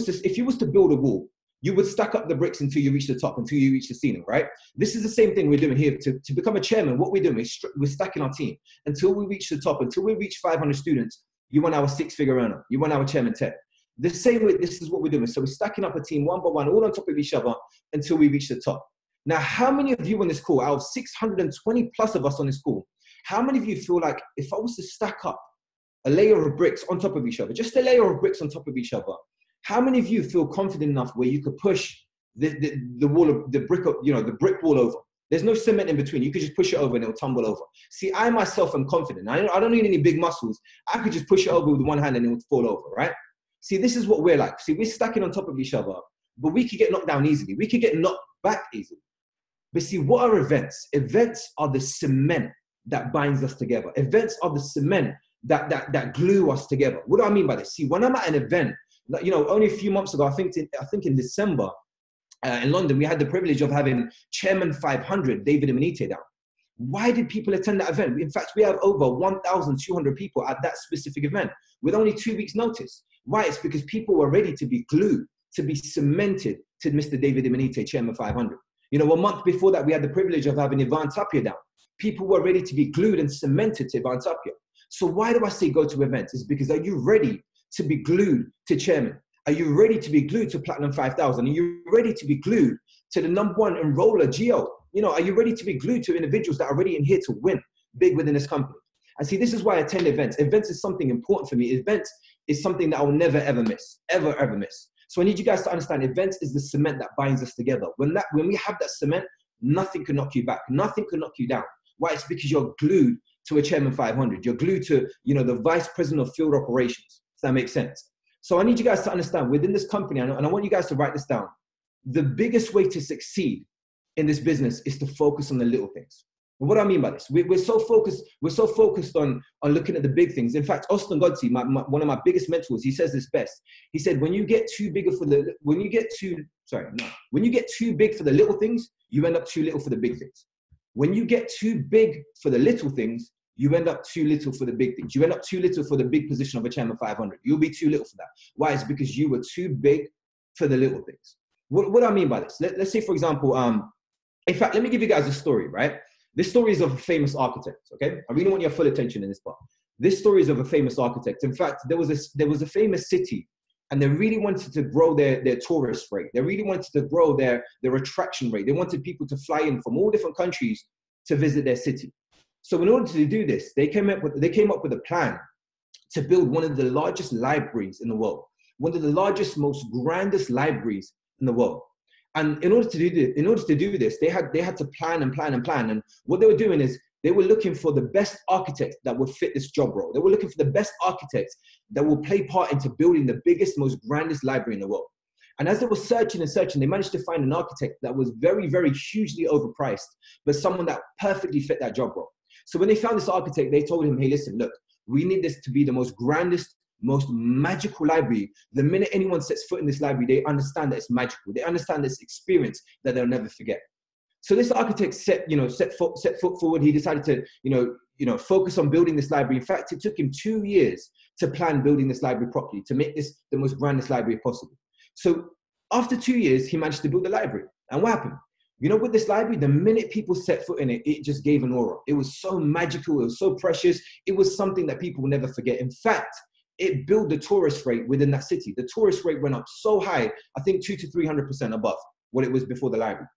was to build a wall, you would stack up the bricks until you reach the top, until you reach the ceiling, right? This is the same thing we're doing here. To become a chairman, what we're doing is we're stacking our team until we reach the top, until we reach 500 students. You want our 6-figure earner. You want our chairman 10. The same way, this is what we're doing. So we're stacking up a team one by one, all on top of each other until we reach the top. Now, how many of you on this call, out of 620 plus of us on this call, how many of you feel like if I was to stack up a layer of bricks on top of each other, just a layer of bricks on top of each other, how many of you feel confident enough where you could push the wall of the brick, the brick wall over? There's no cement in between. You could just push it over and it'll tumble over. See, I myself am confident. I don't need any big muscles. I could just push it over with one hand and it would fall over, right? See, this is what we're like. See, we're stacking on top of each other, but we could get knocked down easily. We could get knocked back easily. But see, what are events? Events are the cement that binds us together. Events are the cement that glue us together. What do I mean by this? See, when I'm at an event, only a few months ago, I think in December, in London, we had the privilege of having Chairman 500, David Emanite, down. Why did people attend that event? In fact, we have over 1,200 people at that specific event with only 2 weeks' notice. Why? It's because people were ready to be glued, to be cemented to Mr. David Emanite, Chairman 500. A month before that, we had the privilege of having Ivan Tapia down. People were ready to be glued and cemented to Ivan Tapia. So why do I say go to events? It's because are you ready to be glued to Chairman? Are you ready to be glued to Platinum 5000? Are you ready to be glued to the #1 enroller, Gio? Are you ready to be glued to individuals that are ready in here to win big within this company? And see, this is why I attend events. Events is something important for me. Events is something that I will never, ever miss. Ever, ever miss. So I need you guys to understand, events is the cement that binds us together. When we have that cement, nothing can knock you back. Nothing can knock you down. Why? It's because you're glued to a Chairman 500. You're glued to, the Vice President of Field Operations. Does that make sense? So I need you guys to understand, within this company, and I want you guys to write this down, the biggest way to succeed in this business is to focus on the little things. And what do I mean by this? We're so focused on looking at the big things. In fact, Austin Godsey, one of my biggest mentors, he says this best. He said, when you get too big for the little things, you end up too little for the big things. When you get too big for the little things, you end up too little for the big things. You end up too little for the big position of a Chairman 500. You'll be too little for that. Why? It's because you were too big for the little things. What do I mean by this? Let's say, for example, in fact, let me give you guys a story, right? This story is of a famous architect, okay? I really want your full attention in this part. This story is of a famous architect. In fact, there was a famous city, and they really wanted to grow their tourist rate. They really wanted to grow their attraction rate. They wanted people to fly in from all different countries to visit their city. So in order to do this, they came up with a plan to build one of the largest libraries in the world, one of the largest, most grandest libraries in the world. And in order to do this, they had to plan and plan and plan. And what they were doing is they were looking for the best architect that would fit this job role. They were looking for the best architect that will play part into building the biggest, most grandest library in the world. And as they were searching and searching, they managed to find an architect that was very, very hugely overpriced, but someone that perfectly fit that job role. So when they found this architect, they told him, hey, listen, look, we need this to be the most grandest, most magical library. The minute anyone sets foot in this library, they understand that it's magical. They understand this experience that they'll never forget. So this architect set foot forward. He decided to, focus on building this library. In fact, it took him 2 years to plan building this library properly, to make this the most grandest library possible. So after 2 years, he managed to build the library. And what happened? With this library, the minute people set foot in it, it just gave an aura. It was so magical. It was so precious. It was something that people will never forget. In fact, it built the tourist rate within that city. The tourist rate went up so high, I think 200 to 300% above what it was before the library.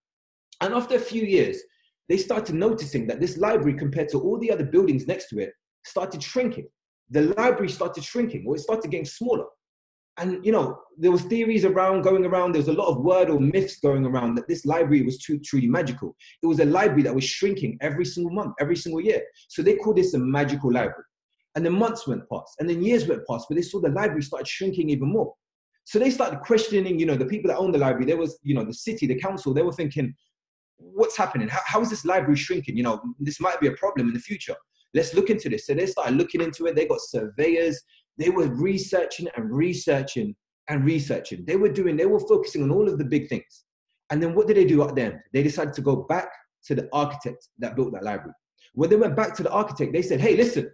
And after a few years, they started noticing that this library, compared to all the other buildings next to it, started shrinking. The library started shrinking, or it started getting smaller. And, there was theories going around. There was a lot of word or myths going around that this library was truly magical. It was a library that was shrinking every single month, every single year. So they called this a magical library. And then months went past, and then years went past, but they saw the library started shrinking even more. So they started questioning, the people that own the library. There was, the city, the council, they were thinking, what's happening? How is this library shrinking? This might be a problem in the future. Let's look into this. So they started looking into it. They got surveyors. They were researching and researching and researching. They were focusing on all of the big things. And then what did they do at the end? They decided to go back to the architect that built that library. When they went back to the architect, they said, hey, listen,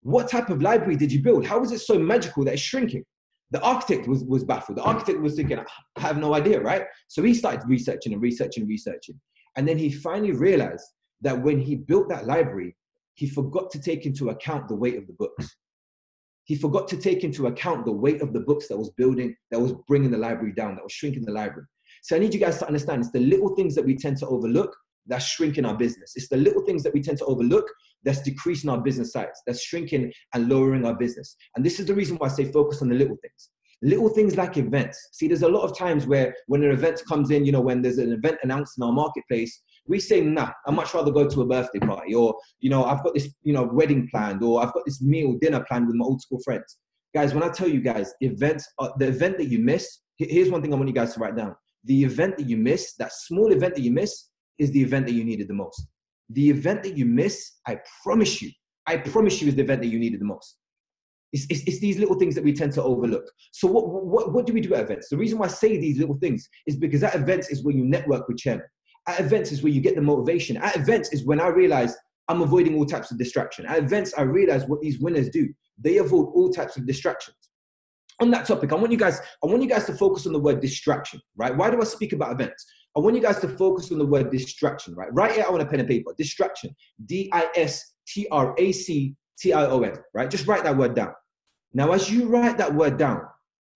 what type of library did you build? How is it so magical that it's shrinking? The architect was baffled. The architect was thinking, I have no idea, right? So he started researching and researching and researching. And then he finally realized that when he built that library, he forgot to take into account the weight of the books. He forgot to take into account the weight of the books that was bringing the library down, that was shrinking the library. So I need you guys to understand, it's the little things that we tend to overlook that's shrinking our business. It's the little things that we tend to overlook that's decreasing our business size, that's shrinking and lowering our business. And this is the reason why I say focus on the little things. Little things like events. See, there's a lot of times where when an event comes in, when there's an event announced in our marketplace, we say, nah, I'd much rather go to a birthday party, or, I've got this, wedding planned, or I've got this dinner planned with my old school friends. Guys, when I tell you guys, the event that you miss, here's one thing I want you guys to write down. The event that you miss, that small event that you miss, is the event that you needed the most. The event that you miss, I promise you, is the event that you needed the most. It's these little things that we tend to overlook. So what do we do at events? The reason why I say these little things is because at events is where you network with chairman. At events is where you get the motivation. At events is when I realize I'm avoiding all types of distraction. At events, I realize what these winners do. They avoid all types of distractions. On that topic, I want you guys to focus on the word distraction, right? Why do I speak about events? I want you guys to focus on the word distraction, right? Write it out on a pen and paper. Distraction. Distraction, right? Just write that word down. Now, as you write that word down,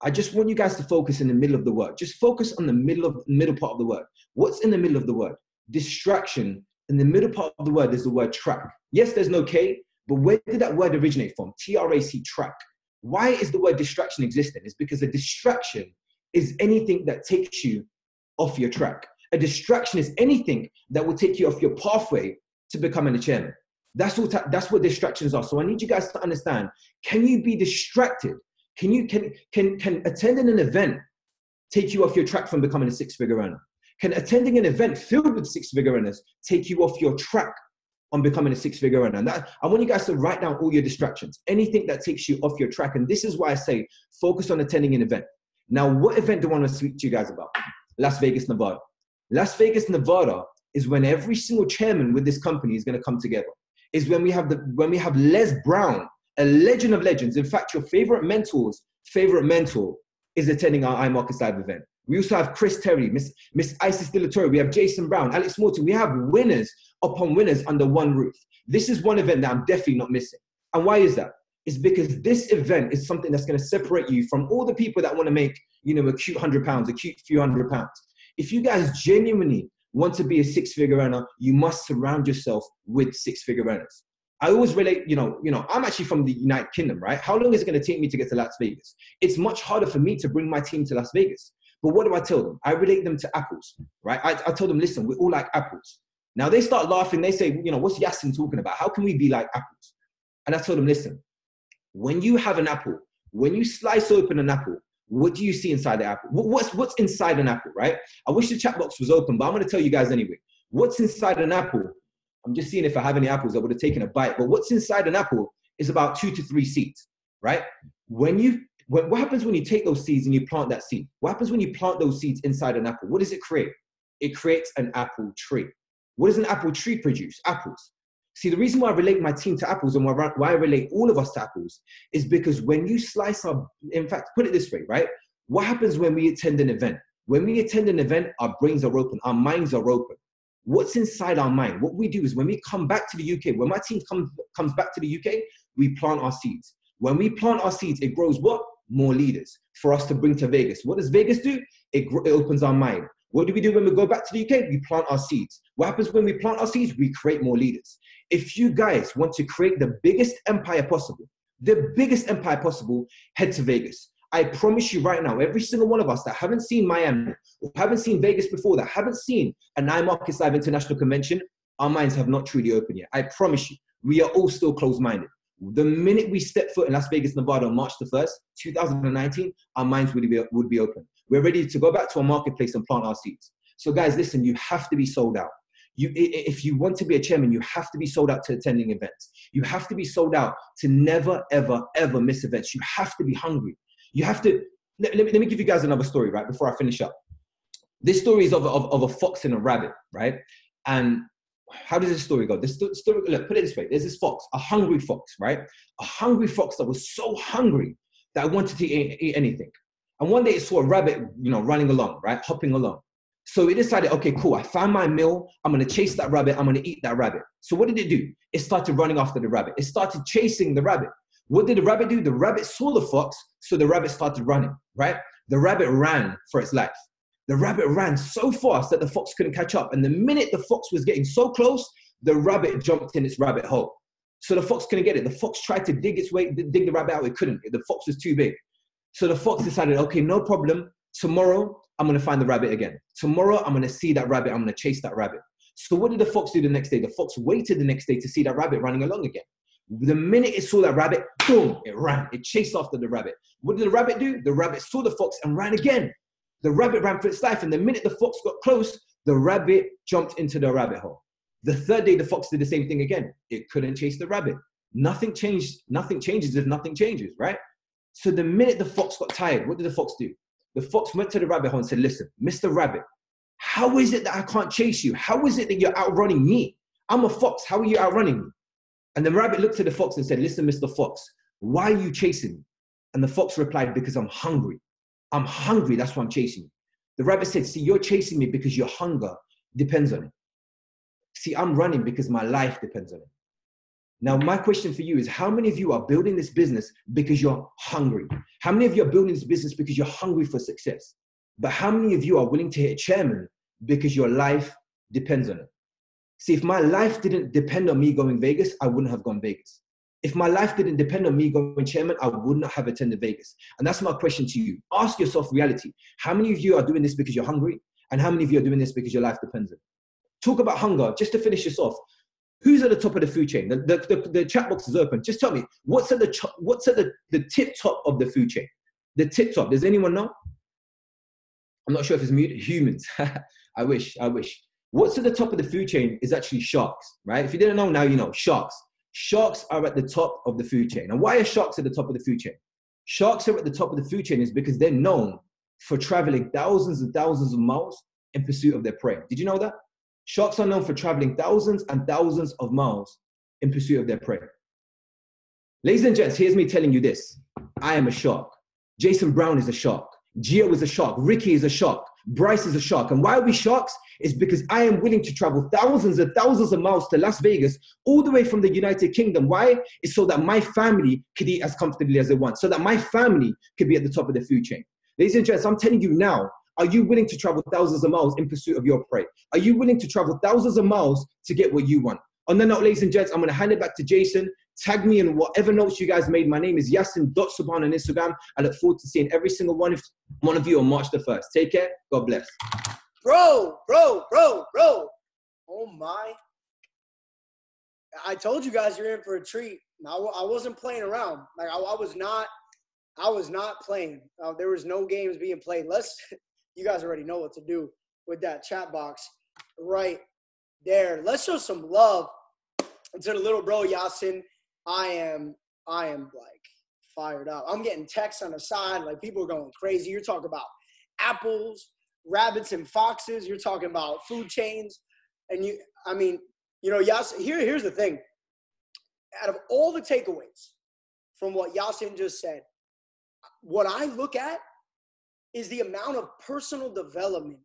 I just want you guys to focus in the middle of the word. Just focus on the middle part of the word. What's in the middle of the word? Distraction. In the middle part of the word is the word track. Yes, there's no K, but where did that word originate from? TRAC, track. Why is the word distraction existing? It's because a distraction is anything that takes you off your track. A distraction is anything that will take you off your pathway to becoming a chairman. That's what distractions are. So I need you guys to understand, can you be distracted? Can attending an event take you off your track from becoming a six-figure earner? Can attending an event filled with six-figure earners take you off your track on becoming a six-figure earner? And I want you guys to write down all your distractions, anything that takes you off your track. And this is why I say focus on attending an event. Now, what event do I want to speak to you guys about? Las Vegas, Nevada. Las Vegas, Nevada is when every single chairman with this company is going to come together. Is when we have Les Brown, a legend of legends. In fact, your favorite mentor's favorite mentor is attending our iMarkets Live event. We also have Chris Terry, Miss Isis De La Torre. We have Jason Brown, Alex Morton. We have winners upon winners under one roof. This is one event that I'm definitely not missing. And why is that? It's because this event is something that's going to separate you from all the people that want to make, you know, a cute £100, a cute few £100. If you guys genuinely want to be a six-figure earner, you must surround yourself with six-figure earners. I always relate, you know, I'm actually from the United Kingdom, right? How long is it going to take me to get to Las Vegas? It's much harder for me to bring my team to Las Vegas. But what do I tell them? I relate them to apples, right? I tell them, listen, we all like apples. Now they start laughing. They say, you know, what's Yasin talking about? How can we be like apples? And I tell them, listen, when you have an apple, when you slice open an apple, what do you see inside the apple? What's inside an apple, right? I wish the chat box was open, but I'm going to tell you guys anyway. What's inside an apple? I'm just seeing if I have any apples. I would have taken a bite. But what's inside an apple is about 2 to 3 seeds, right? What happens when you take those seeds and you plant that seed? What happens when you plant those seeds inside an apple? What does it create? It creates an apple tree. What does an apple tree produce? Apples. See, the reason why I relate my team to apples and why I relate all of us to apples is because when you slice our, in fact, put it this way, right? What happens when we attend an event? When we attend an event, our brains are open, our minds are open. What's inside our mind? What we do is when we come back to the UK, when my team comes back to the UK, we plant our seeds. When we plant our seeds, it grows what? More leaders for us to bring to Vegas. What does Vegas do? It opens our mind. What do we do when we go back to the UK? We plant our seeds. What happens when we plant our seeds? We create more leaders. If you guys want to create the biggest empire possible, head to Vegas. I promise you right now, every single one of us that haven't seen Miami, or haven't seen Vegas before, that haven't seen a iMarkets Live International Convention, our minds have not truly opened yet. I promise you, we are all still closed-minded. The minute we step foot in Las Vegas, Nevada on March the 1st, 2019, our minds would be open. We're ready to go back to our marketplace and plant our seeds. So guys, listen, you have to be sold out. If you want to be a chairman, you have to be sold out to attending events. You have to be sold out to never, ever, ever miss events. You have to be hungry. You have to, let me give you guys another story, right, before I finish up. This story is of a fox and a rabbit, right? And how does this story go? This story, look, put it this way. There's this fox, a hungry fox, right? A hungry fox that was so hungry that it wanted to eat anything. And one day it saw a rabbit, you know, running along, right? Hopping along. So it decided, okay, cool. I found my meal. I'm going to chase that rabbit. I'm going to eat that rabbit. So what did it do? It started running after the rabbit. It started chasing the rabbit. What did the rabbit do? The rabbit saw the fox. So the rabbit started running, right? The rabbit ran for its life. The rabbit ran so fast that the fox couldn't catch up. And the minute the fox was getting so close, the rabbit jumped in its rabbit hole. So the fox couldn't get it. The fox tried to dig the rabbit out. It couldn't. The fox was too big. So the fox decided, okay, no problem. Tomorrow, I'm going to find the rabbit again. Tomorrow, I'm going to see that rabbit. I'm going to chase that rabbit. So what did the fox do the next day? The fox waited the next day to see that rabbit running along again. The minute it saw that rabbit, boom, it ran. It chased after the rabbit. What did the rabbit do? The rabbit saw the fox and ran again. The rabbit ran for its life. And the minute the fox got close, the rabbit jumped into the rabbit hole. The third day, the fox did the same thing again. It couldn't chase the rabbit. Nothing changed. Nothing changes if nothing changes, right? So the minute the fox got tired, what did the fox do? The fox went to the rabbit hole and said, listen, Mr. Rabbit, how is it that I can't chase you? How is it that you're outrunning me? I'm a fox. How are you outrunning me? And the rabbit looked at the fox and said, listen, Mr. Fox, why are you chasing me? And the fox replied, because I'm hungry. I'm hungry. That's why I'm chasing you. The rabbit said, see, you're chasing me because your hunger depends on it. See, I'm running because my life depends on it. Now, my question for you is, how many of you are building this business because you're hungry? How many of you are building this business because you're hungry for success? But how many of you are willing to hit chairman because your life depends on it? See, if my life didn't depend on me going Vegas, I wouldn't have gone Vegas. If my life didn't depend on me going chairman, I would not have attended Vegas. And that's my question to you. Ask yourself reality. How many of you are doing this because you're hungry? And how many of you are doing this because your life depends on it? Talk about hunger, just to finish this off. Who's at the top of the food chain? The chat box is open. Just tell me, what's at the tip top of the food chain? The tip top, does anyone know? I'm not sure if it's muted. Humans. I wish. What's at the top of the food chain is actually sharks, right? If you didn't know, now you know, sharks. Sharks are at the top of the food chain. And why are sharks at the top of the food chain? Sharks are at the top of the food chain is because they're known for traveling thousands and thousands of miles in pursuit of their prey. Did you know that? Sharks are known for traveling thousands and thousands of miles in pursuit of their prey. Ladies and gents, here's me telling you this. I am a shark. Jason Brown is a shark. Gio is a shark. Ricky is a shark. Bryce is a shark. And why are we sharks? It's because I am willing to travel thousands and thousands of miles to Las Vegas, all the way from the United Kingdom. Why? It's so that my family could eat as comfortably as they want, so that my family could be at the top of the food chain. Ladies and gents, I'm telling you now, are you willing to travel thousands of miles in pursuit of your prey? Are you willing to travel thousands of miles to get what you want? On that note, ladies and gents, I'm going to hand it back to Jason. Tag me in whatever notes you guys made. My name is Yasin.Subhan on Instagram. I look forward to seeing every single one of you on March the 1st. Take care. God bless. Bro. Oh my. I told you guys you're in for a treat. I wasn't playing around. Like I was not playing. There was no games being played. You guys already know what to do with that chat box right there. Let's show some love to the little bro Yasin. I am like fired up. I'm getting texts on the side, like people are going crazy. You're talking about apples, rabbits, and foxes. You're talking about food chains, and Yasin. Here's the thing. Out of all the takeaways from what Yasin just said, what I look at is the amount of personal development,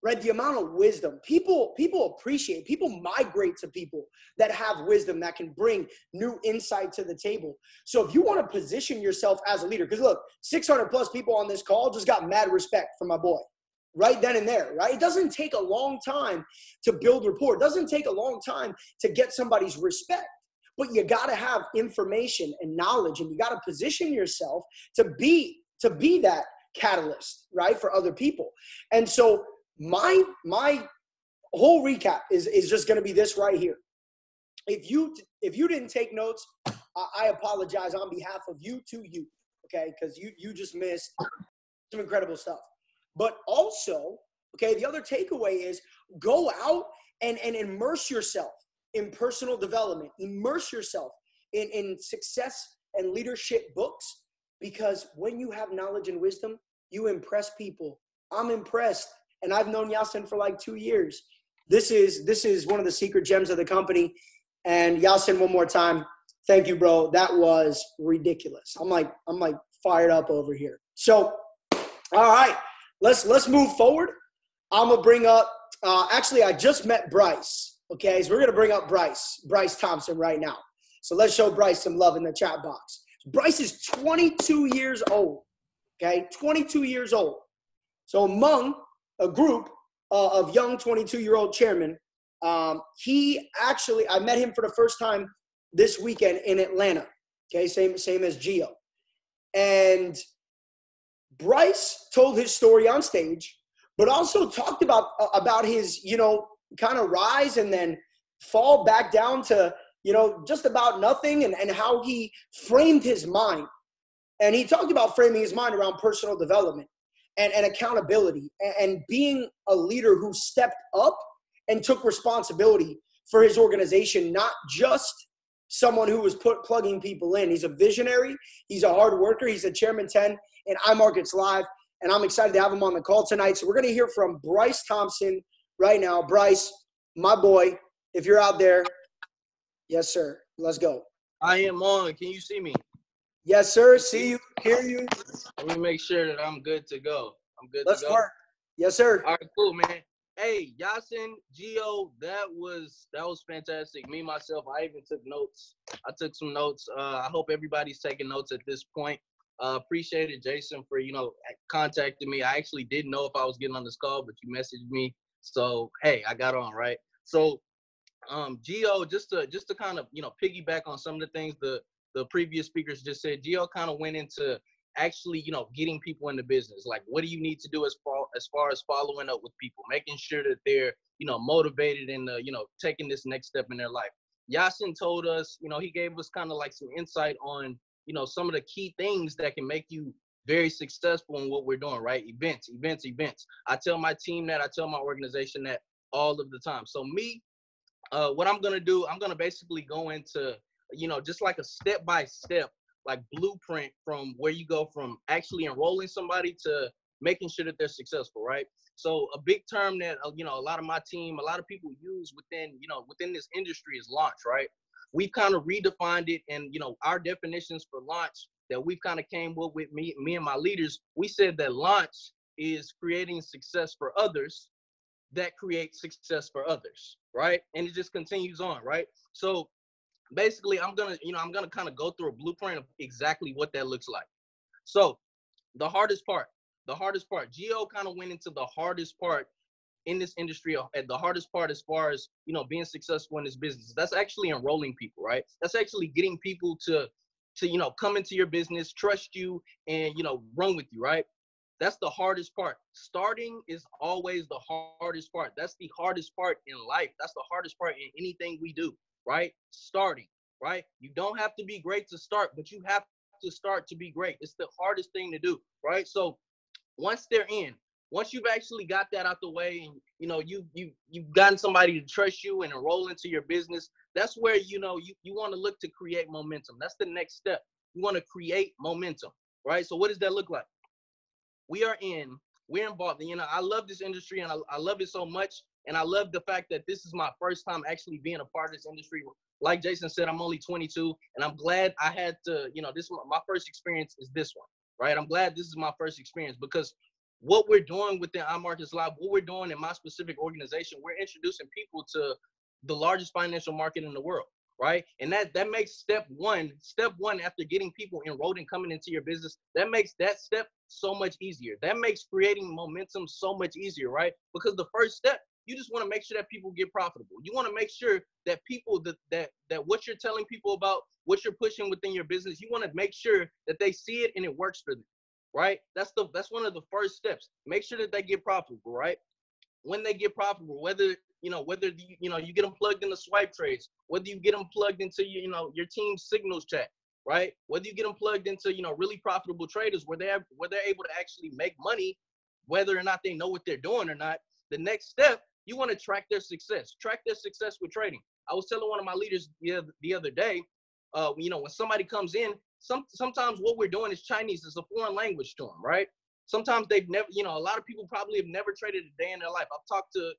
right? The amount of wisdom. People appreciate, people migrate to people that have wisdom, that can bring new insight to the table. So if you want to position yourself as a leader, because look, 600 plus people on this call just got mad respect from my boy right then and there, right? It doesn't take a long time to build rapport. It doesn't take a long time to get somebody's respect. But you got to have information and knowledge, and you got to position yourself to be that catalyst, right, for other people. And so my whole recap is just going to be this right here. If you didn't take notes, I apologize on behalf of you to you, okay, because you just missed some incredible stuff. But also, okay, the other takeaway is go out and immerse yourself in personal development. Immerse yourself in success and leadership books, because when you have knowledge and wisdom, you impress people. I'm impressed, and I've known Yasin for like 2 years. This is one of the secret gems of the company. And Yasin, one more time, thank you, bro. That was ridiculous. I'm like fired up over here. So, all right, let's move forward. I'm gonna bring up. Actually, I just met Bryce. Okay, so we're going to bring up Bryce Thompson right now. So let's show Bryce some love in the chat box. Bryce is 22 years old, okay, 22 years old. So among a group of young 22-year-old chairmen, I met him for the first time this weekend in Atlanta, okay, same as Gio. And Bryce told his story on stage, but also talked about his, kind of rise and then fall back down to, just about nothing, and how he framed his mind. And he talked about framing his mind around personal development and accountability and being a leader who stepped up and took responsibility for his organization, not just someone who was plugging people in. He's a visionary. He's a hard worker. He's a Chairman 10 in iMarkets Live, and I'm excited to have him on the call tonight. So we're going to hear from Bryce Thompson right now. Bryce, my boy, if you're out there, yes, sir. Let's go. I am on. Can you see me? Yes, sir. See you, hear you. Let me make sure that I'm good to go. Let's work. Yes, sir. All right, cool, man. Hey, Yasin, Gio, that was fantastic. Me, myself, I even took notes. I took some notes. I hope everybody's taking notes at this point. Appreciate it, Jason, for, contacting me. I actually didn't know if I was getting on this call, but you messaged me. So, hey, I got on, right? So, Gio, just to kind of, piggyback on some of the things the previous speakers just said, Gio kind of went into actually, getting people into business. Like, what do you need to do as far as following up with people, making sure that they're, motivated and, taking this next step in their life. Yasin told us, he gave us kind of like some insight on, some of the key things that can make you very successful in what we're doing, right? Events. I tell my team that, I tell my organization that all of the time. So me, what I'm going to do, I'm going to basically go into, just like a step-by-step, like blueprint from where you go from actually enrolling somebody to making sure that they're successful, right? So a big term that, a lot of my team, a lot of people use within this industry is launch, right? We've kind of redefined it, and, our definitions for launch that we've kind of came up with, me and my leaders, we said that launch is creating success for others that create success for others, right? And it just continues on, right? So basically, I'm gonna kind of go through a blueprint of exactly what that looks like. So the hardest part, Gio kind of went into the hardest part in this industry, at the hardest part as far as, being successful in this business. That's actually enrolling people, right? That's actually getting people to come into your business, trust you, and, run with you, right? That's the hardest part. Starting is always the hardest part. That's the hardest part in life. That's the hardest part in anything we do, right? Starting, right? You don't have to be great to start, but you have to start to be great. It's the hardest thing to do, right? So once you've actually got that out the way, and, you've gotten somebody to trust you and enroll into your business, that's where, you want to look to create momentum. That's the next step. You want to create momentum, right? So what does that look like? We're involved. I love this industry, and I love it so much. And I love the fact that this is my first time actually being a part of this industry. Like Jason said, I'm only 22, and I'm glad I had to, this my first experience is this one, right? I'm glad this is my first experience, because what we're doing within iMarkets Live, what we're doing in my specific organization, we're introducing people to the largest financial market in the world, right? And that makes step one after getting people enrolled and coming into your business, that makes that step so much easier. That makes creating momentum so much easier, right? Because the first step, you just want to make sure that people get profitable. You want to make sure that people that what you're telling people about, what you're pushing within your business, you want to make sure that they see it and it works for them, right? That's one of the first steps. Make sure that they get profitable, right? When they get profitable, whether you get them plugged into swipe trades, whether you get them plugged into your team's signals chat, right? Whether you get them plugged into really profitable traders where they're able to actually make money, whether or not they know what they're doing or not. The next step, you want to track their success. Track their success with trading. I was telling one of my leaders the other day, when somebody comes in, sometimes what we're doing is Chinese. It's a foreign language to them, right? Sometimes they've never, a lot of people probably have never traded a day in their life. I've talked to,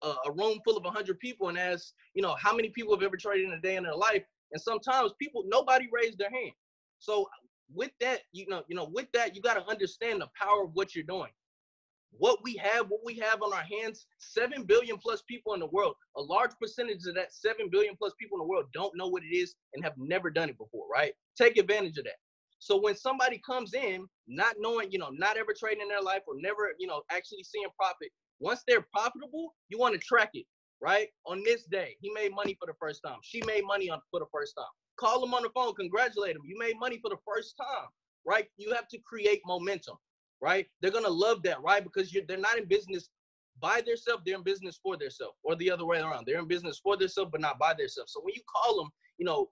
a room full of 100 people and asked, how many people have ever traded in a day in their life? And sometimes nobody raised their hand. So with that, you got to understand the power of what you're doing. What we have on our hands, 7 billion plus people in the world, a large percentage of that 7 billion plus people in the world don't know what it is and have never done it before, right? Take advantage of that. So when somebody comes in, not knowing, not ever trading in their life or never, actually seeing profit, once they're profitable, you want to track it, right? On this day, he made money for the first time. She made money for the first time. Call them on the phone, congratulate them. You made money for the first time, right? You have to create momentum, right? They're going to love that, right? Because they're not in business by themselves, they're in business for themselves, or the other way around. They're in business for themselves, but not by themselves. So when you call them,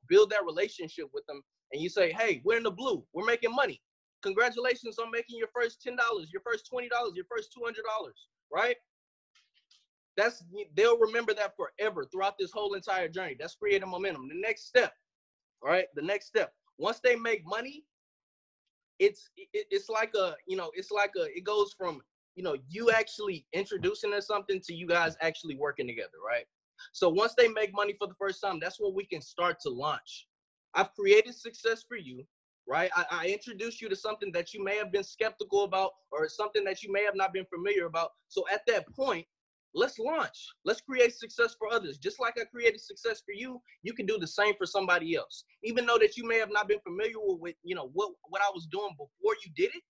build that relationship with them, and you say, hey, we're in the blue. We're making money. Congratulations on making your first $10, your first $20, your first $200, right? They'll remember that forever throughout this whole entire journey. That's creating momentum. The next step, all right? The next step, once they make money, it goes from, you actually introducing them something to you guys actually working together, right? So once they make money for the first time, that's when we can start to launch. I've created success for you, right? I introduced you to something that you may have been skeptical about, or something that you may have not been familiar about. So at that point, let's launch. Let's create success for others. Just like I created success for you, you can do the same for somebody else. Even though that you may have not been familiar with what I was doing before you did it,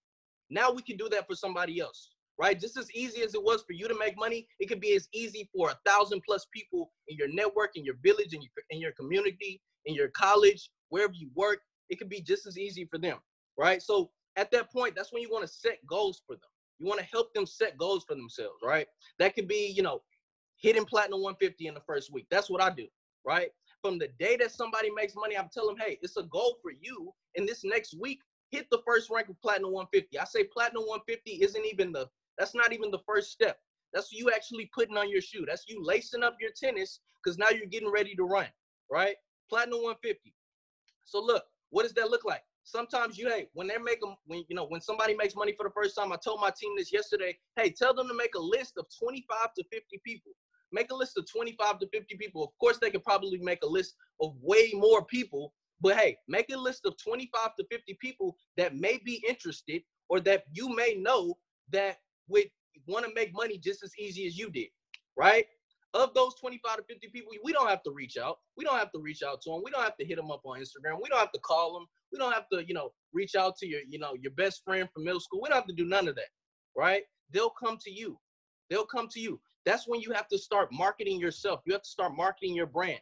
now we can do that for somebody else, right? Just as easy as it was for you to make money, it could be as easy for 1,000 plus people in your network, in your village, in your community, in your college, wherever you work. It could be just as easy for them, right? So at that point, that's when you want to set goals for them. You want to help them set goals for themselves, right? That could be, hitting Platinum 150 in the first week. That's what I do, right? From the day that somebody makes money, I'm telling them, hey, it's a goal for you in this next week hit the first rank of Platinum 150. I say Platinum 150 that's not even the first step. That's you actually putting on your shoe. That's you lacing up your tennis because now you're getting ready to run, right? Platinum 150. So look, what does that look like? Sometimes when somebody makes money for the first time, I told my team this yesterday, hey, tell them to make a list of 25 to 50 people. Make a list of 25 to 50 people. Of course, they could probably make a list of way more people, but hey, make a list of 25 to 50 people that may be interested or that you may know that would want to make money just as easy as you did, right? Of those 25 to 50 people, we don't have to reach out. We don't have to reach out to them. We don't have to hit them up on Instagram. We don't have to call them. We don't have to, reach out to your best friend from middle school. We don't have to do none of that, right? They'll come to you. They'll come to you. That's when you have to start marketing yourself. You have to start marketing your brand.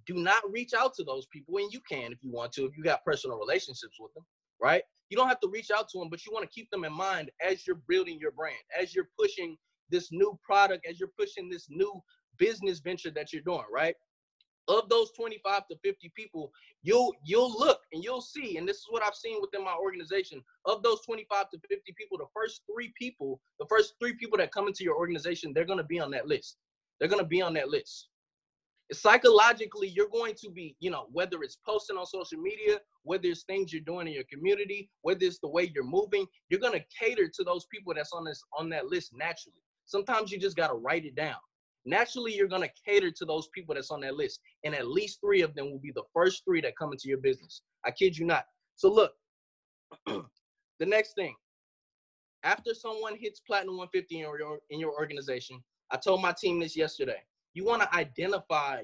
Do not reach out to those people, and you can if you want to, if you got personal relationships with them, right? You don't have to reach out to them, but you want to keep them in mind as you're building your brand, as you're pushing this new product, as you're pushing this new business venture that you're doing, right? Of those 25 to 50 people, you'll look and you'll see, and this is what I've seen within my organization. Of those 25 to 50 people, the first three people that come into your organization, they're going to be on that list. They're going to be on that list. Psychologically, you're going to be, whether it's posting on social media, whether it's things you're doing in your community, whether it's the way you're moving, you're going to cater to those people that's on that list naturally. Sometimes you just got to write it down. Naturally, you're going to cater to those people that's on that list. And at least 3 of them will be the first 3 that come into your business. I kid you not. So look, the next thing, after someone hits Platinum 150 in your organization, I told my team this yesterday. You want to identify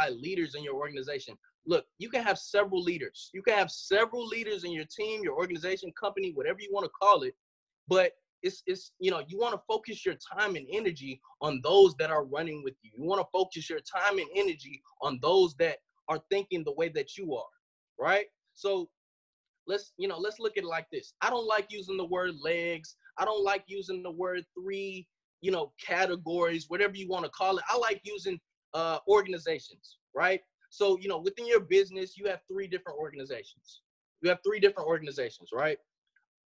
leaders in your organization. Look, you can have several leaders. You can have several leaders in your team, your organization, company, whatever you want to call it. But you want to focus your time and energy on those that are running with you. You want to focus your time and energy on those that are thinking the way that you are, right? So let's look at it like this. I don't like using the word legs. I don't like using the word 3, categories, whatever you want to call it. I like using organizations, right? So, within your business, you have 3 different organizations. You have 3 different organizations, right?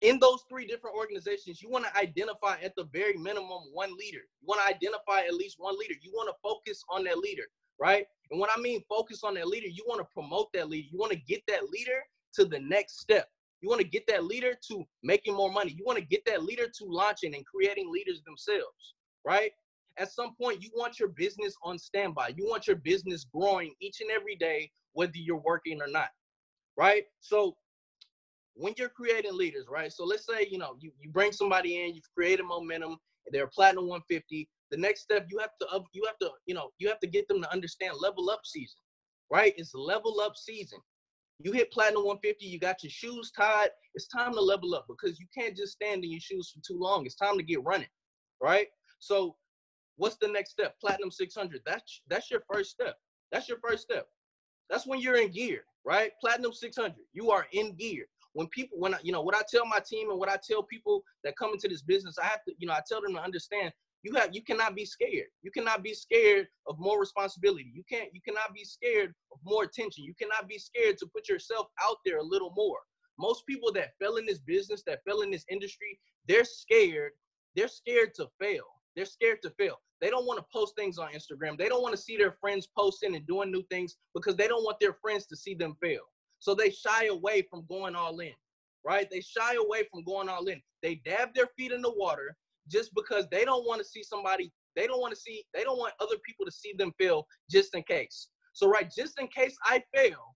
In those 3 different organizations, you want to identify at the very minimum 1 leader. You want to identify at least 1 leader. You want to focus on that leader, right? And when I mean focus on that leader, you want to promote that leader. You want to get that leader to the next step. You want to get that leader to making more money. You want to get that leader to launching and creating leaders themselves, right? At some point, you want your business on standby. You want your business growing each and every day, whether you're working or not, right? So when you're creating leaders, right? So let's say, you bring somebody in, you've created momentum, they're Platinum 150. The next step, you have to get them to understand level up season, right? It's level up season. You hit Platinum 150, you got your shoes tied. It's time to level up because you can't just stand in your shoes for too long. It's time to get running, right? So what's the next step? Platinum 600. That's your first step. That's your first step. That's when you're in gear, right? Platinum 600. You are in gear. What I tell my team and what I tell people that come into this business, I tell them to understand you cannot be scared. You cannot be scared of more responsibility. You cannot be scared of more attention. You cannot be scared to put yourself out there a little more. Most people that fell in this business, that fell in this industry, they're scared. They're scared to fail. They're scared to fail. They don't want to post things on Instagram. They don't want to see their friends posting and doing new things because they don't want their friends to see them fail. So they shy away from going all in, right? They shy away from going all in. They dab their feet in the water just because they don't want to see they don't want other people to see them fail just in case. So, right, just in case I fail,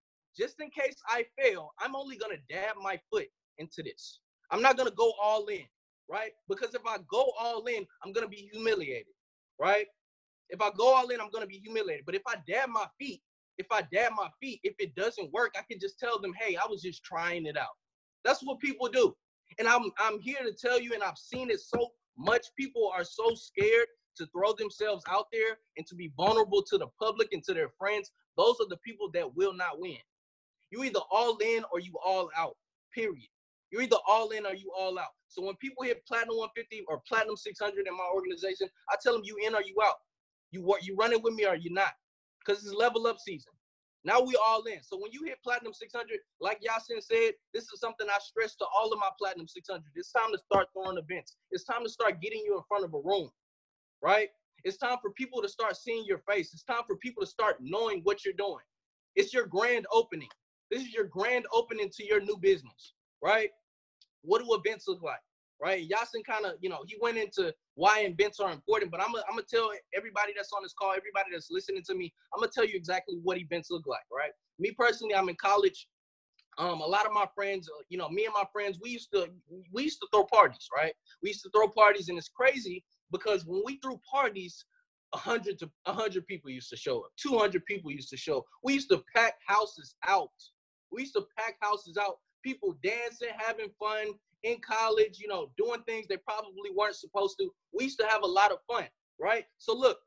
I'm only going to dab my foot into this. I'm not going to go all in, right? Because if I go all in, I'm going to be humiliated, right? If I go all in, I'm going to be humiliated. But if I dab my feet, if it doesn't work, I can just tell them, hey, I was just trying it out. That's what people do. And I'm here to tell you, and I've seen it so much, people are so scared to throw themselves out there and to be vulnerable to the public and to their friends. Those are the people that will not win. You either all in or you all out, period. You're either all in or you all out. So when people hit Platinum 150 or Platinum 600 in my organization, I tell them you in or you out. You running with me or you not. Because it's level up season. Now we all in. So when you hit Platinum 600, like Yasin said, this is something I stress to all of my Platinum 600. It's time to start throwing events. It's time to start getting you in front of a room, right? It's time for people to start seeing your face. It's time for people to start knowing what you're doing. It's your grand opening. This is your grand opening to your new business, right? What do events look like, right? Yasin kind of, he went into why events are important, but I'm gonna tell everybody that's on this call, everybody that's listening to me, I'm gonna tell you exactly what events look like, right? Me personally, I'm in college. A lot of my friends, me and my friends, we used to throw parties, right? We used to throw parties, and it's crazy because when we threw parties, 100 people used to show up. 200 people used to show up. We used to pack houses out. People dancing, having fun in college, doing things they probably weren't supposed to. We used to have a lot of fun, right? So look,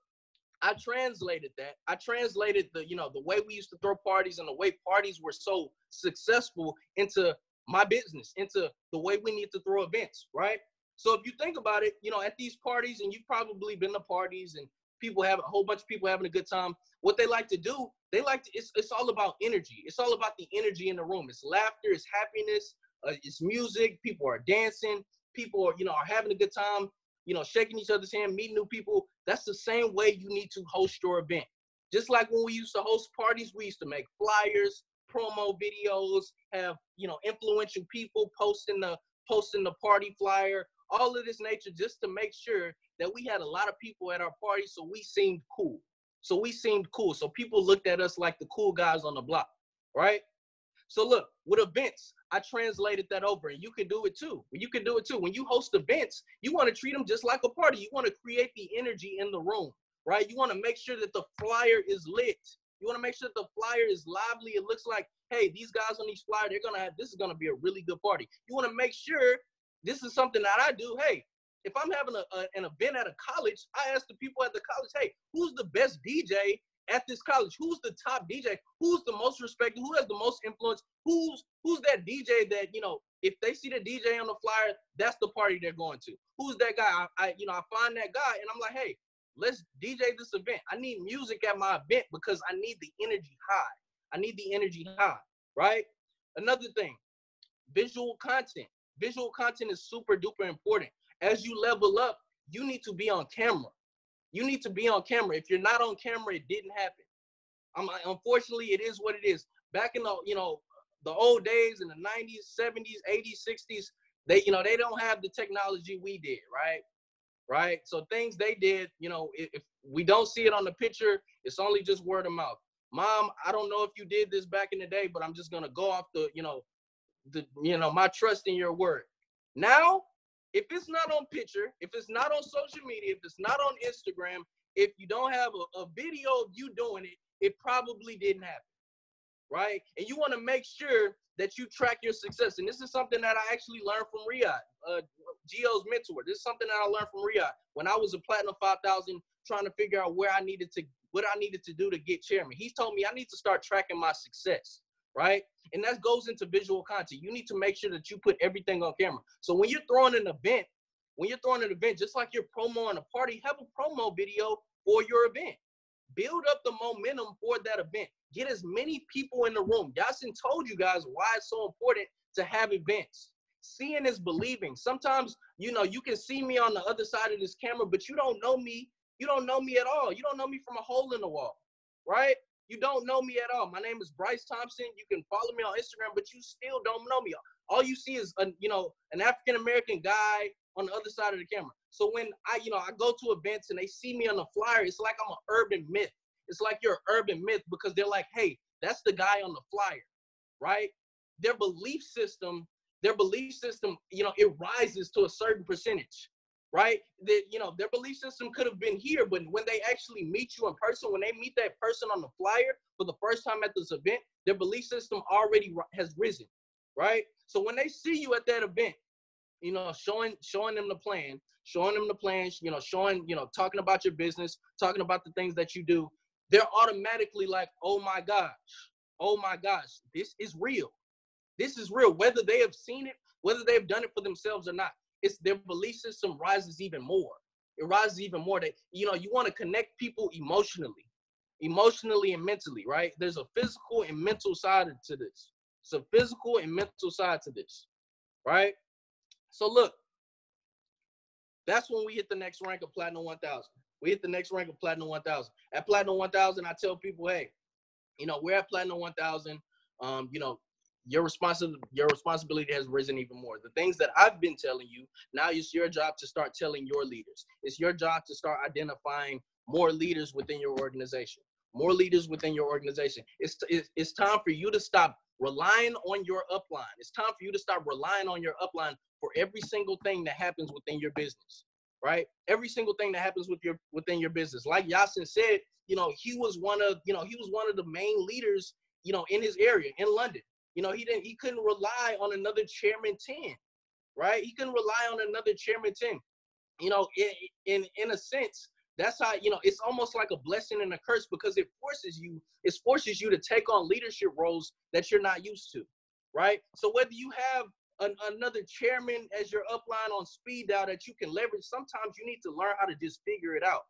I translated that. I translated the way we used to throw parties and the way parties were so successful into my business, into the way we need to throw events, right? So if you think about it, at these parties, and you've probably been to parties and a whole bunch of people having a good time, what they like to do, it's all about energy. It's all about the energy in the room. It's laughter, it's happiness, it's music, people are dancing, people are having a good time, shaking each other's hand, meeting new people. That's the same way you need to host your event. Just like when we used to host parties, we used to make flyers, promo videos, have, influential people posting the party flyer, all of this nature, just to make sure that we had a lot of people at our party, so we seemed cool. So people looked at us like the cool guys on the block, right? So look, with events, I translated that over, and you can do it too. When you host events, you want to treat them just like a party. You want to create the energy in the room, right? You want to make sure that the flyer is lit. You want to make sure that the flyer is lively. It looks like, hey, these guys on these flyers, this is going to be a really good party. You want to make sure this is something that I do. Hey, if I'm having an event at a college, I ask the people at the college, hey, who's the best DJ at this college? Who's the top DJ? Who's the most respected? Who has the most influence? Who's that DJ that, if they see the DJ on the flyer, that's the party they're going to? Who's that guy? I find that guy, and I'm like, hey, let's DJ this event. I need music at my event because I need the energy high. Right? Another thing, visual content. Visual content is super duper important. As you level up, you need to be on camera. If you're not on camera, it didn't happen. Unfortunately, it is what it is. Back in the old days, in the 90s, 70s, 80s, 60s, they don't have the technology we did, right? So things they did, if we don't see it on the picture, it's only just word of mouth. Mom, I don't know if you did this back in the day, but I'm just gonna go off my trust in your word. Now, if it's not on picture, if it's not on social media, if it's not on Instagram, if you don't have a video of you doing it, it probably didn't happen, right? And you want to make sure that you track your success. And this is something that I actually learned from Riyadh, Gio's mentor. This is something that I learned from Riyadh when I was a Platinum 5000, trying to figure out what I needed to do to get chairman. He told me I need to start tracking my success, right? And that goes into visual content. You need to make sure that you put everything on camera. So when you're throwing an event, just like you're promoting a party, have a promo video for your event. Build up the momentum for that event. Get as many people in the room. Yasin told you guys why it's so important to have events. Seeing is believing. Sometimes, you can see me on the other side of this camera, but you don't know me. You don't know me at all. You don't know me from a hole in the wall, right? You don't know me at all. My name is Bryce Thompson. You can follow me on Instagram, but you still don't know me. All you see is an African-American guy on the other side of the camera. So when I go to events and they see me on the flyer, it's like I'm an urban myth. It's like you're an urban myth because they're like, hey, that's the guy on the flyer, right? Their belief system, it rises to a certain percentage, right? Their belief system could have been here, but when they actually meet you in person, when they meet that person on the flyer for the first time at this event, their belief system already has risen, right? So when they see you at that event, showing them the plan, talking about your business, talking about the things that you do, they're automatically like, oh my gosh, this is real. This is real. Whether they have seen it, whether they've done it for themselves or not, it's their belief system rises even more. It rises even more. That you want to connect people emotionally. emotionally and mentally, right? There's a physical and mental side to this. It's a physical and mental side to this, right? So look, that's when we hit the next rank of Platinum 1000. We hit the next rank of Platinum 1000. At Platinum 1000, I tell people, hey, you know, we're at Platinum 1000. You know, your responsibility has risen even more. The things that I've been telling you, now it's your job to start telling your leaders. It's your job to start identifying more leaders within your organization. More leaders within your organization. It's time for you to stop relying on your upline. It's time for you to stop relying on your upline for every single thing that happens within your business, right? Every single thing that happens within your business. Like Yasin said, you know, he was one of the main leaders, you know, in his area in London. You know, he couldn't rely on another chairman 10, right? He couldn't rely on another chairman 10. You know, in a sense, that's how, you know, it's almost like a blessing and a curse, because it forces you to take on leadership roles that you're not used to, right? So whether you have another chairman as your upline on speed dial that you can leverage, sometimes you need to learn how to just figure it out,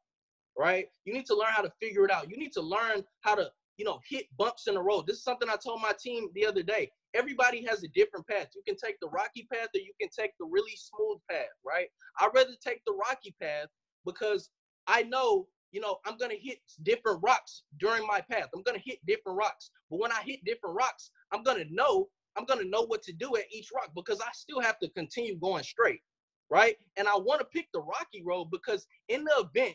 right? You need to learn how to figure it out. You need to learn how to, you know, hit bumps in the road. This is something I told my team the other day. Everybody has a different path. You can take the rocky path or you can take the really smooth path, right? I'd rather take the rocky path because I know, you know, I'm going to hit different rocks during my path. I'm going to hit different rocks. But when I hit different rocks, I'm going to know what to do at each rock, because I still have to continue going straight, right? And I want to pick the rocky road because in the event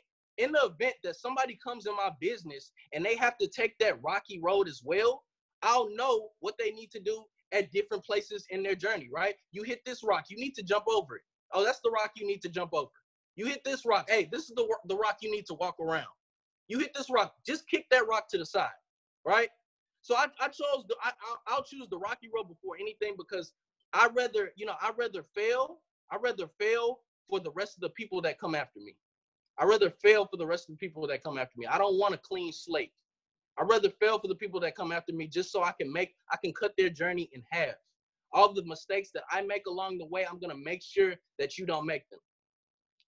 that somebody comes in my business and they have to take that rocky road as well, I'll know what they need to do at different places in their journey, right? You hit this rock, you need to jump over it. Oh, that's the rock you need to jump over. You hit this rock, hey, this is the rock you need to walk around. You hit this rock, just kick that rock to the side, right? So I'll choose the rocky road before anything, because I'd rather fail for the rest of the people that come after me. I'd rather fail for the rest of the people that come after me. I don't want a clean slate. I'd rather fail for the people that come after me just so I can cut their journey in half. All the mistakes that I make along the way, I'm going to make sure that you don't make them.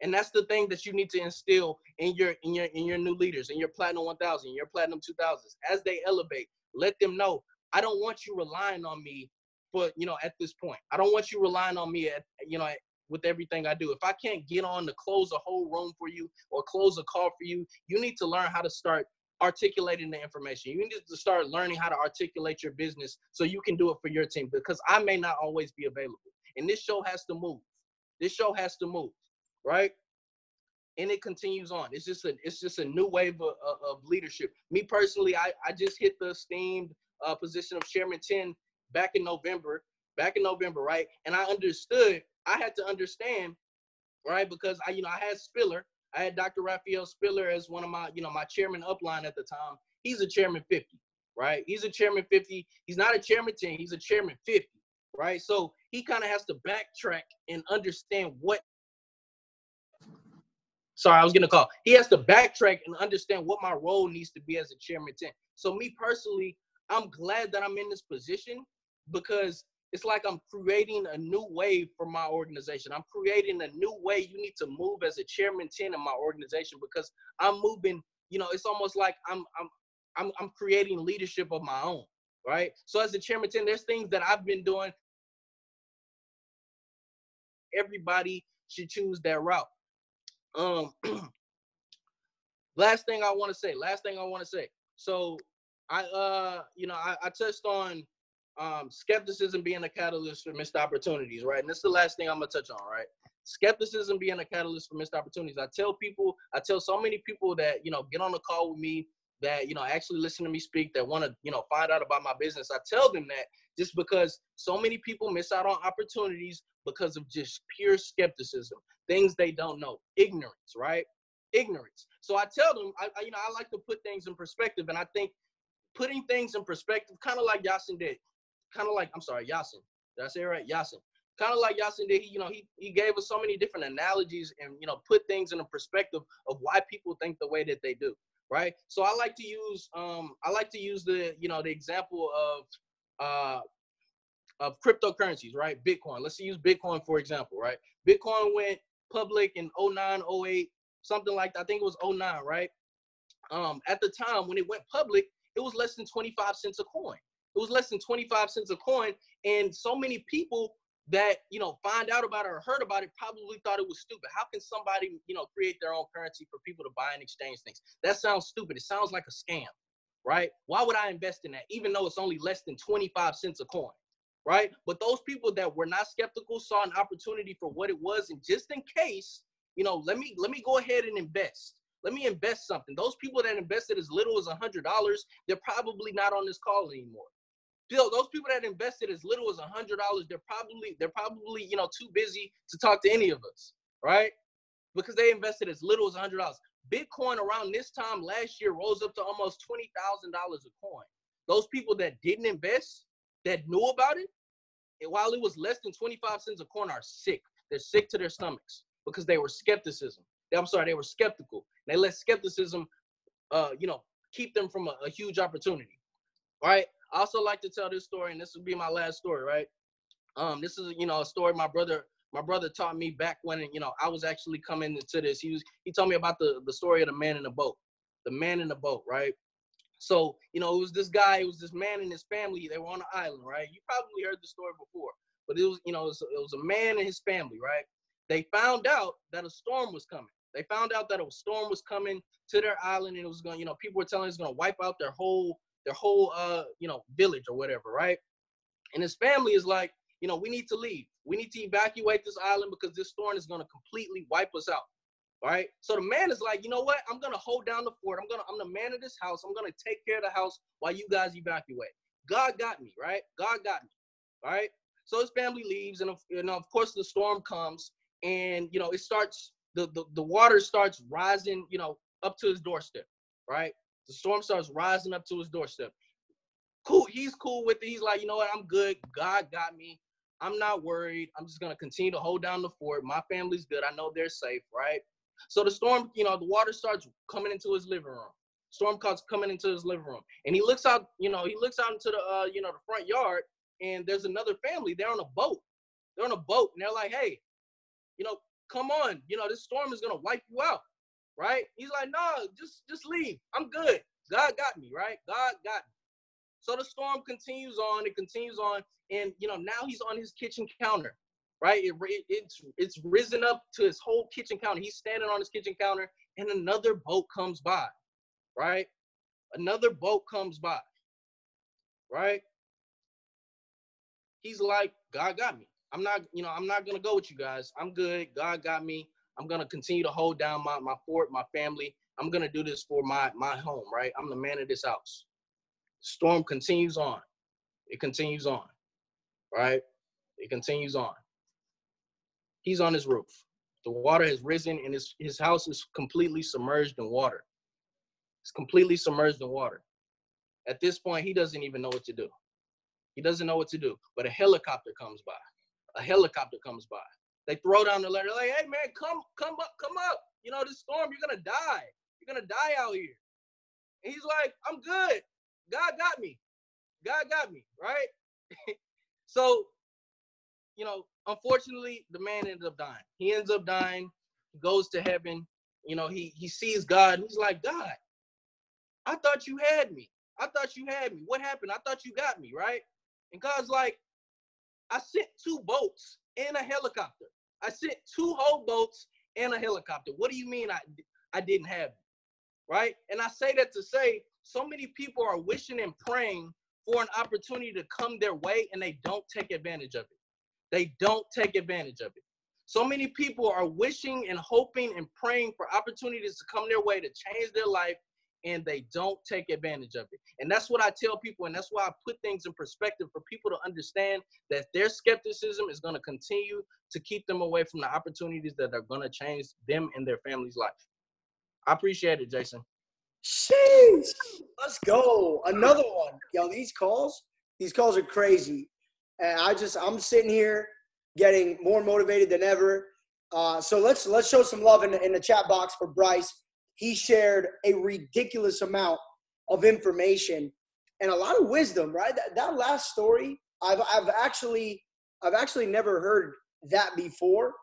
And that's the thing that you need to instill in your new leaders, in your Platinum 1000, your Platinum 2000s. As they elevate, let them know, I don't want you relying on me for, you know, at this point. I don't want you relying on me at, you know, with everything I do. If I can't get on to close a whole room for you or close a call for you, you need to learn how to start articulating the information. You need to start learning how to articulate your business so you can do it for your team, because I may not always be available. And this show has to move. This show has to move, right? And it continues on. It's just a new wave of leadership. Me personally, I just hit the esteemed position of Chairman 10 back in November, right? And I had to understand, right? Because I had Spiller. I had Dr. Raphael Spiller as one of my, my chairman upline at the time. He's a chairman 50, right? He's a chairman 50. He's not a chairman 10. He's a chairman 50, right? So he kind of has to backtrack and understand he has to backtrack and understand what my role needs to be as a chairman 10. So me personally, I'm glad that I'm in this position, because it's like I'm creating a new wave for my organization. I'm creating a new way you need to move as a chairman 10 in my organization, because I'm moving, it's almost like I'm creating leadership of my own, right? So as a chairman 10, there's things that I've been doing. Everybody should choose that route. Last thing I want to say. So I touched on skepticism being a catalyst for missed opportunities, right? And this is the last thing I'm gonna touch on, right? Skepticism being a catalyst for missed opportunities. I tell so many people that, get on the call with me, that, actually listen to me speak, that want to, find out about my business. I tell them that just because so many people miss out on opportunities because of just pure skepticism, things they don't know, ignorance, right? Ignorance. So I tell them, I like to put things in perspective, and I think putting things in perspective, kind of like Yasin did. Yasin. Did I say it right? Yasin. Kind of like Yasin did. He gave us so many different analogies and, put things in a perspective of why people think the way that they do, right? So I like to use the, the example of cryptocurrencies, right? Bitcoin. Let's use Bitcoin, for example, right? Bitcoin went public in 09, 08, something like that. I think it was 09, right? At the time when it went public, it was less than 25 cents a coin. It was less than 25 cents a coin. And so many people that, find out about it or heard about it probably thought it was stupid. How can somebody, create their own currency for people to buy and exchange things? That sounds stupid. It sounds like a scam, right? Why would I invest in that, even though it's only less than 25 cents a coin, right? But those people that were not skeptical saw an opportunity for what it was. And just in case, let me go ahead and invest. Let me invest something. Those people that invested as little as $100, they're probably not on this call anymore. Those people that invested as little as $100, they're probably too busy to talk to any of us, right? Because they invested as little as $100. Bitcoin around this time last year rose up to almost $20,000 a coin. Those people that didn't invest, that knew about it, and while it was less than 25 cents a coin, are sick. They're sick to their stomachs because they were they were skeptical. They let skepticism, keep them from a huge opportunity, right? I also like to tell this story, and this will be my last story, right? This is, a story my brother taught me back when, I was actually coming into this. He told me about the story of the man in the boat. The man in the boat, right? So, it was this man and his family. They were on an island, right? You probably heard the story before, but it was, it was a man and his family, right? They found out that a storm was coming. They found out that a storm was coming to their island, and it was going, people were telling it's going to wipe out their whole village or whatever, right? And his family is like, we need to leave. We need to evacuate this island because this storm is going to completely wipe us out, right? So the man is like, you know what? I'm going to hold down the fort. I'm the man of this house. I'm going to take care of the house while you guys evacuate. God got me, right? God got me, right? So his family leaves, and of course the storm comes, and it starts. The water starts rising, up to his doorstep, right? The storm starts rising up to his doorstep. Cool. He's cool with it. He's like, you know what? I'm good. God got me. I'm not worried. I'm just going to continue to hold down the fort. My family's good. I know they're safe, right? So the storm, the water starts coming into his living room. Storm comes coming into his living room. And he looks out, into the, the front yard, and there's another family. They're on a boat. They're on a boat, and they're like, hey, come on. This storm is going to wipe you out, right? He's like, no, just leave. I'm good. God got me, right? God got me. So the storm continues on. It continues on. And, now he's on his kitchen counter, right? It's risen up to his whole kitchen counter. He's standing on his kitchen counter, and another boat comes by, right? Another boat comes by, right? He's like, God got me. I'm not going to go with you guys. I'm good. God got me. I'm going to continue to hold down my fort, my family. I'm going to do this for my home, right? I'm the man of this house. Storm continues on. It continues on, right? It continues on. He's on his roof. The water has risen, and his house is completely submerged in water. It's completely submerged in water. At this point, he doesn't even know what to do. He doesn't know what to do. But a helicopter comes by. A helicopter comes by. They throw down the letter, like, hey, man, come up. This storm, you're going to die. You're going to die out here. And he's like, I'm good. God got me. God got me, right? So, unfortunately, the man ended up dying. He ends up dying. He goes to heaven. He sees God. And he's like, God, I thought you had me. I thought you had me. What happened? I thought you got me, right? And God's like, I sent 2 boats and a helicopter. I sent 2 whole boats and a helicopter. What do you mean I didn't have you, right? And I say that to say, so many people are wishing and praying for an opportunity to come their way, and they don't take advantage of it. They don't take advantage of it. So many people are wishing and hoping and praying for opportunities to come their way to change their life, and they don't take advantage of it. And that's what I tell people, and that's why I put things in perspective for people to understand that their skepticism is going to continue to keep them away from the opportunities that are going to change them and their family's life. I appreciate it, Jason. Sheesh. Let's go. Another one. Yo, these calls are crazy. And I'm sitting here getting more motivated than ever. So let's show some love in the chat box for Bryce. He shared a ridiculous amount of information and a lot of wisdom, right? That last story, I've actually never heard that before.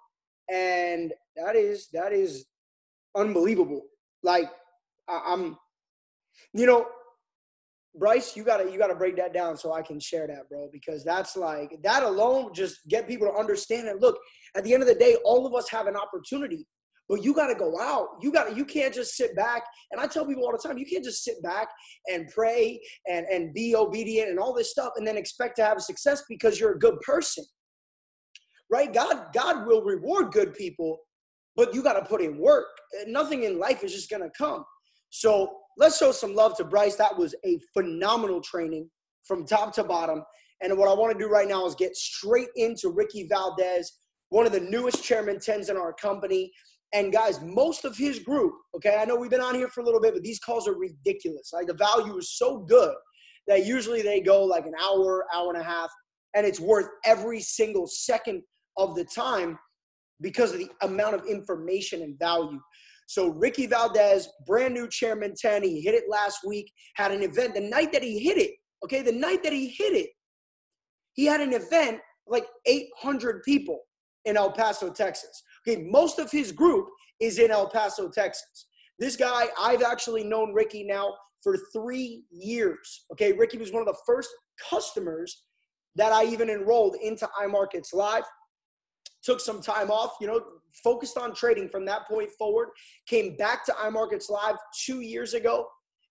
And that is unbelievable. Like, I'm You know, Bryce, you gotta break that down so I can share that, bro, because that's like, that alone just get people to understand it. Look, at the end of the day, all of us have an opportunity, but you gotta go out. You can't just sit back. And I tell people all the time, you can't just sit back and pray and be obedient and all this stuff and then expect to have success because you're a good person, right? God will reward good people, but you gotta put in work. Nothing in life is just gonna come. So let's show some love to Bryce. That was a phenomenal training from top to bottom. And what I want to do right now is get straight into Ricky Valdez, one of the newest Chairman 10s in our company. And guys, most of his group, okay, I know we've been on here for a little bit, but these calls are ridiculous. Like, the value is so good that usually they go like an hour, hour and a half, and it's worth every single second of the time because of the amount of information and value. So Ricky Valdez, brand new Chairman 10, he hit it last week, had an event. The night that he hit it, okay, he had an event like 800 people in El Paso, Texas. Okay, most of his group is in El Paso, Texas. This guy, I've actually known Ricky now for 3 years. Okay, Ricky was one of the first customers that I even enrolled into iMarkets Live. Took some time off, focused on trading from that point forward, came back to iMarkets Live 2 years ago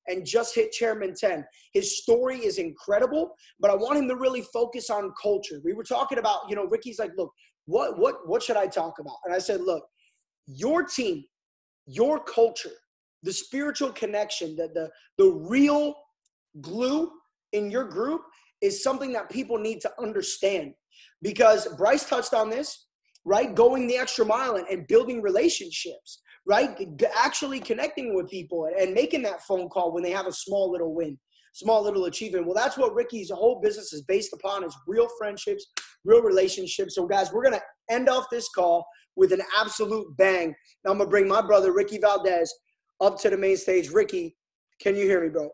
and just hit Chairman 10. His story is incredible, but I want him to really focus on culture. We were talking about, Ricky's like, look, what should I talk about? And I said, look, your team, your culture, the spiritual connection, the real glue in your group is something that people need to understand. Because Bryce touched on this, right? Going the extra mile and building relationships, right? Actually connecting with people and making that phone call when they have a small little win, small little achievement. Well, that's what Ricky's whole business is based upon, is real friendships, real relationships. So guys, we're going to end off this call with an absolute bang. Now I'm going to bring my brother, Ricky Valdez, up to the main stage. Ricky, can you hear me, bro?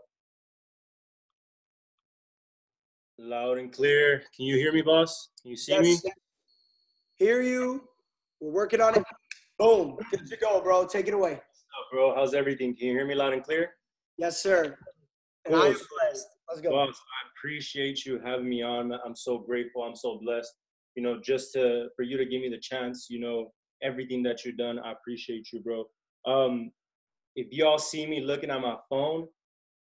Loud and clear. Can you hear me, boss? Can you see me? Hear you. We're working on it. Boom. Good to go, bro. Take it away. What's up, bro? How's everything? Can you hear me loud and clear? Yes, sir. And Cool. I am blessed. Let's go. Boss, I appreciate you having me on. I'm so grateful. I'm so blessed. Just for you to give me the chance, everything that you've done, I appreciate you, bro. If y'all see me looking at my phone,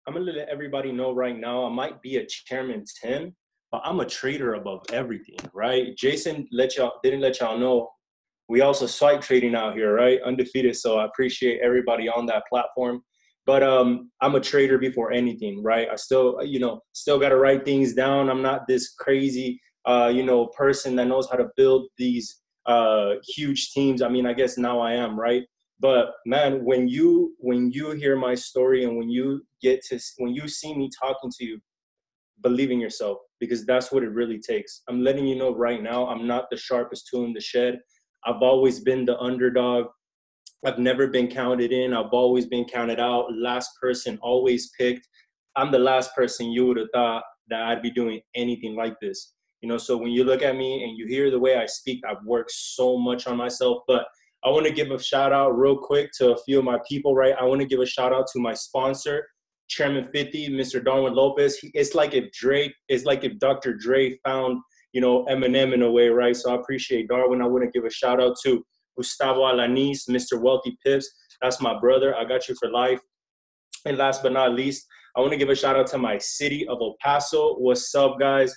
I'm going to let everybody know right now, I might be a Chairman 10, but I'm a trader above everything, right? Jason didn't let y'all know. We also swipe trading out here, right? Undefeated. So I appreciate everybody on that platform. But I'm a trader before anything, right? I still got to write things down. I'm not this crazy, person that knows how to build these huge teams. I mean, I guess now I am, right? But man, when you hear my story and when you see me talking to you, believe in yourself, because that's what it really takes. I'm letting you know right now, I'm not the sharpest tool in the shed. I've always been the underdog. I've never been counted in. I've always been counted out. Last person always picked. I'm the last person you would have thought that I'd be doing anything like this. So when you look at me and you hear the way I speak, I've worked so much on myself. But I want to give a shout out real quick to a few of my people, right? I want to give a shout out to my sponsor, Chairman 50, Mr. Darwin Lopez. It's like if Dr. Dre found, Eminem in a way, right? So I appreciate Darwin. I want to give a shout out to Gustavo Alanis, Mr. Wealthy Pips. That's my brother. I got you for life. And last but not least, I want to give a shout out to my city of El Paso. What's up, guys?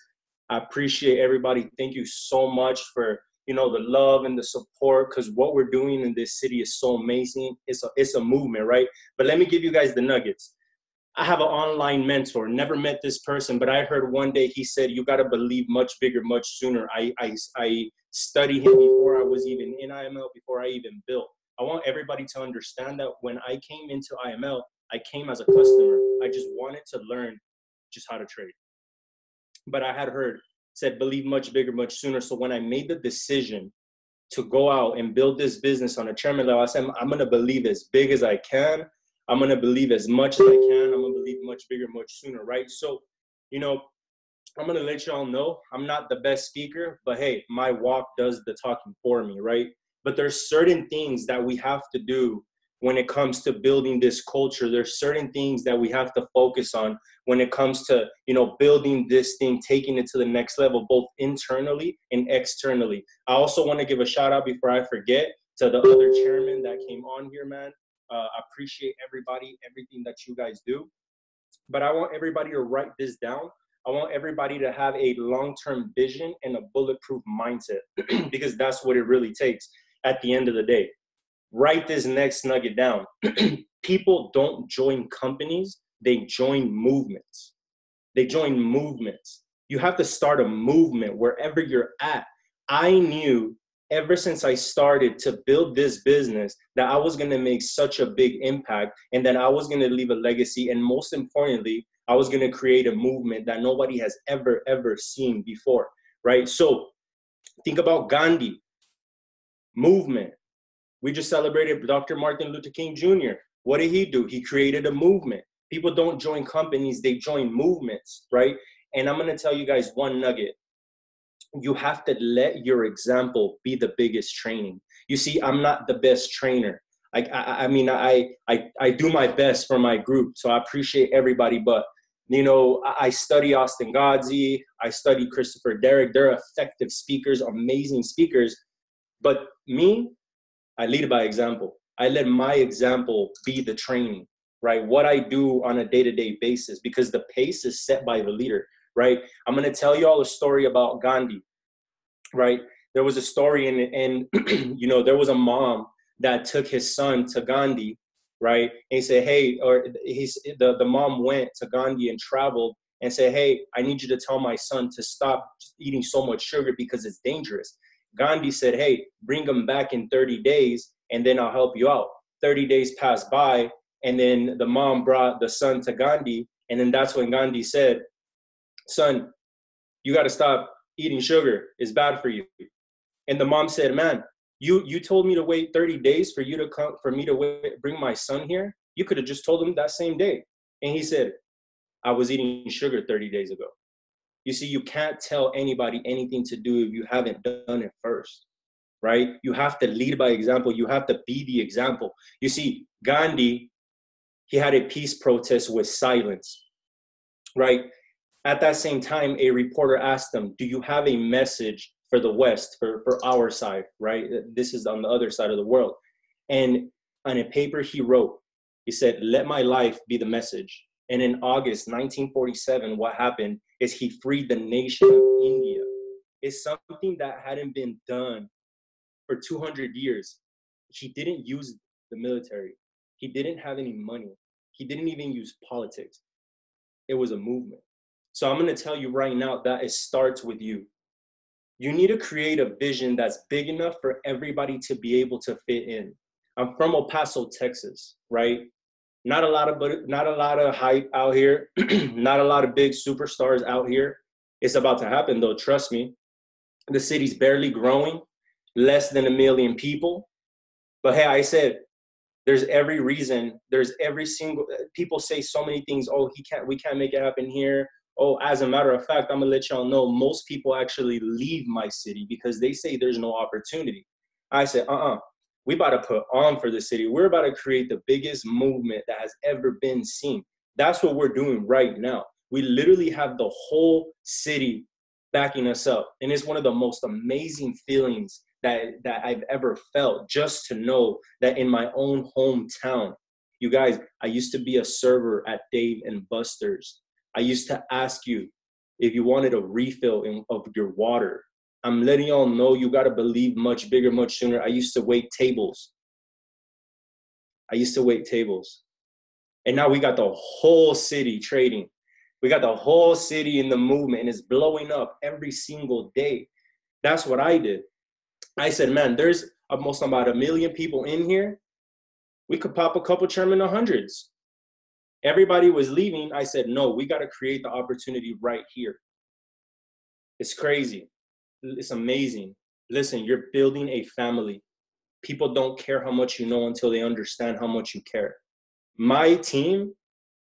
I appreciate everybody. Thank you so much for, the love and the support, because what we're doing in this city is so amazing. It's a movement, right? But let me give you guys the nuggets. I have an online mentor, never met this person, but I heard one day he said, you got to believe much bigger, much sooner. I studied him before I was even in IML, before I even built. I want everybody to understand that when I came into IML, I came as a customer. I just wanted to learn just how to trade. But I had said, believe much bigger, much sooner. So when I made the decision to go out and build this business on a chairman level, I said, I'm going to believe as big as I can. I'm going to believe as much as I can. I'm going to believe much bigger, much sooner, right? So, I'm going to let y'all know I'm not the best speaker, but hey, my walk does the talking for me, right? But there's certain things that we have to do when it comes to building this culture. There's certain things that we have to focus on when it comes to, you know, building this thing, taking it to the next level, both internally and externally. I also want to give a shout out before I forget to the other chairman that came on here, man. I appreciate everybody, everything that you guys do. But I want everybody to write this down. I want everybody to have a long-term vision and a bulletproof mindset because that's what it really takes at the end of the day. Write this next nugget down. People don't join companies, they join movements. They join movements. You have to start a movement wherever you're at. I knew ever since I started to build this business that I was going to make such a big impact and that I was going to leave a legacy. And most importantly, I was going to create a movement that nobody has ever seen before, right? So think about Gandhi, movement. We just celebrated Dr. Martin Luther King Jr. What did he do? He created a movement. People don't join companies, they join movements, right? And I'm going to tell you guys one nugget. You have to let your example be the biggest training. You see, I'm not the best trainer. I mean, I do my best for my group, so I appreciate everybody. But, you know, I study Austin Godsey. I study Christopher Derrick. They're effective speakers, amazing speakers. But me, I lead by example. I let my example be the training, right? What I do on a day-to-day basis, because the pace is set by the leader, right? I'm going to tell you all a story about Gandhi, right? There was a story and you know, there was a mom that took his son to Gandhi, right? And he said, hey, or the mom went to Gandhi and traveled and said, hey, I need you to tell my son to stop eating so much sugar because it's dangerous. Gandhi said, hey, bring him back in 30 days and then I'll help you out. 30 days passed by and then the mom brought the son to Gandhi. And then that's when Gandhi said, son, you got to stop eating sugar. It's bad for you. And the mom said, man, you told me to wait 30 days for you to come, for me to wait, bring my son here. You could have just told him that same day. And he said, I was eating sugar 30 days ago. You see, you can't tell anybody anything to do if you haven't done it first, right? You have to lead by example. You have to be the example. You see, Gandhi, he had a peace protest with silence, right? At that same time, a reporter asked him, do you have a message for the West, for our side, right? This is on the other side of the world. And on a paper he wrote, he said, let my life be the message. And in August 1947, what happened is he freed the nation of India. It's something that hadn't been done for 200 years. He didn't use the military. He didn't have any money. He didn't even use politics. It was a movement. So I'm going to tell you right now that it starts with you. You need to create a vision that's big enough for everybody to be able to fit in. I'm from El Paso, Texas, right? Not a lot of hype out here. Not a lot of big superstars out here. It's about to happen though, trust me. The city's barely growing, less than 1 million people. But hey, I said, there's every reason, people say so many things, oh, we can't make it happen here. Oh, as a matter of fact, I'm gonna let y'all know, most people actually leave my city because they say there's no opportunity. I said, we about to put on for the city. We're about to create the biggest movement that has ever been seen. That's what we're doing right now. We literally have the whole city backing us up. And it's one of the most amazing feelings that I've ever felt, just to know that in my own hometown, you guys, I used to be a server at Dave and Buster's. I used to ask you if you wanted a refill of your water. I'm letting y'all know you got to believe much bigger, much sooner. I used to wait tables. And now we got the whole city trading. We got the whole city in the movement and it's blowing up every single day. That's what I did. I said, man, there's almost about 1 million people in here. We could pop a couple chairman of hundreds. Everybody was leaving. I said, no, we got to create the opportunity right here. It's crazy. It's amazing. Listen, you're building a family. People don't care how much you know until they understand how much you care. My team,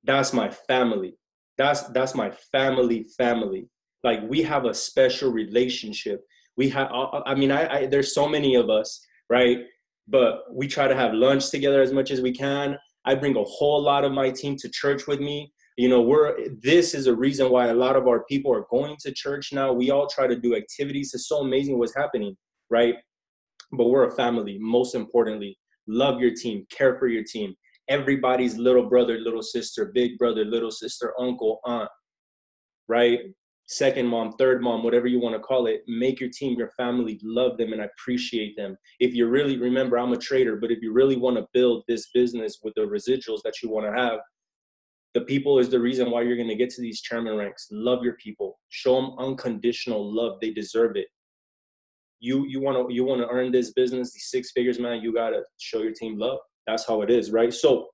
that's my family. That's my family. Like, we have a special relationship. We have, there's so many of us, right? but we try to have lunch together as much as we can. I bring a whole lot of my team to church with me. You know, this is a reason why a lot of our people are going to church now. We all try to do activities. It's so amazing what's happening, right? But we're a family, most importantly. Love your team, care for your team. Everybody's little brother, little sister, big brother, little sister, uncle, aunt, right? Second mom, third mom, whatever you want to call it. Make your team your family, love them, and appreciate them. If you really, remember, I'm a trader, but if you really want to build this business with the residuals that you want to have, the people is the reason why you're going to get to these chairman ranks. Love your people. Show them unconditional love. They deserve it. You want to earn this business, these 6 figures, man, you got to show your team love. That's how it is, right? So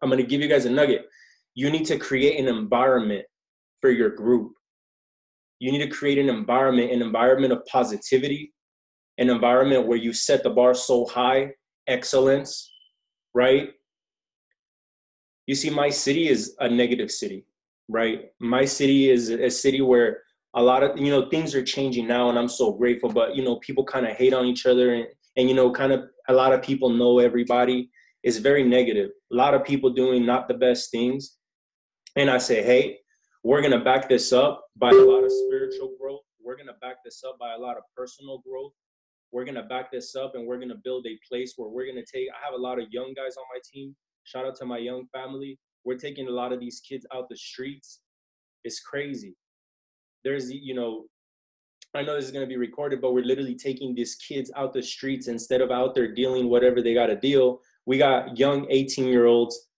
I'm going to give you guys a nugget. You need to create an environment for your group. You need to create an environment of positivity, an environment where you set the bar so high, excellence, right? You see, my city is a negative city, right? My city is a city where a lot of, you know, things are changing now, and I'm so grateful, but, you know, people kind of hate on each other, and, you know, kind of a lot of people know everybody. It's very negative. A lot of people doing not the best things. And I say, hey, we're going to back this up by a lot of spiritual growth. We're going to back this up by a lot of personal growth. We're going to back this up, and we're going to build a place where we're going to take, I have a lot of young guys on my team. Shout out to my young family. We're taking a lot of these kids out the streets. It's crazy. There's, you know, I know this is going to be recorded, but we're literally taking these kids out the streets instead of out there dealing whatever they got to deal. We got young 18-year-olds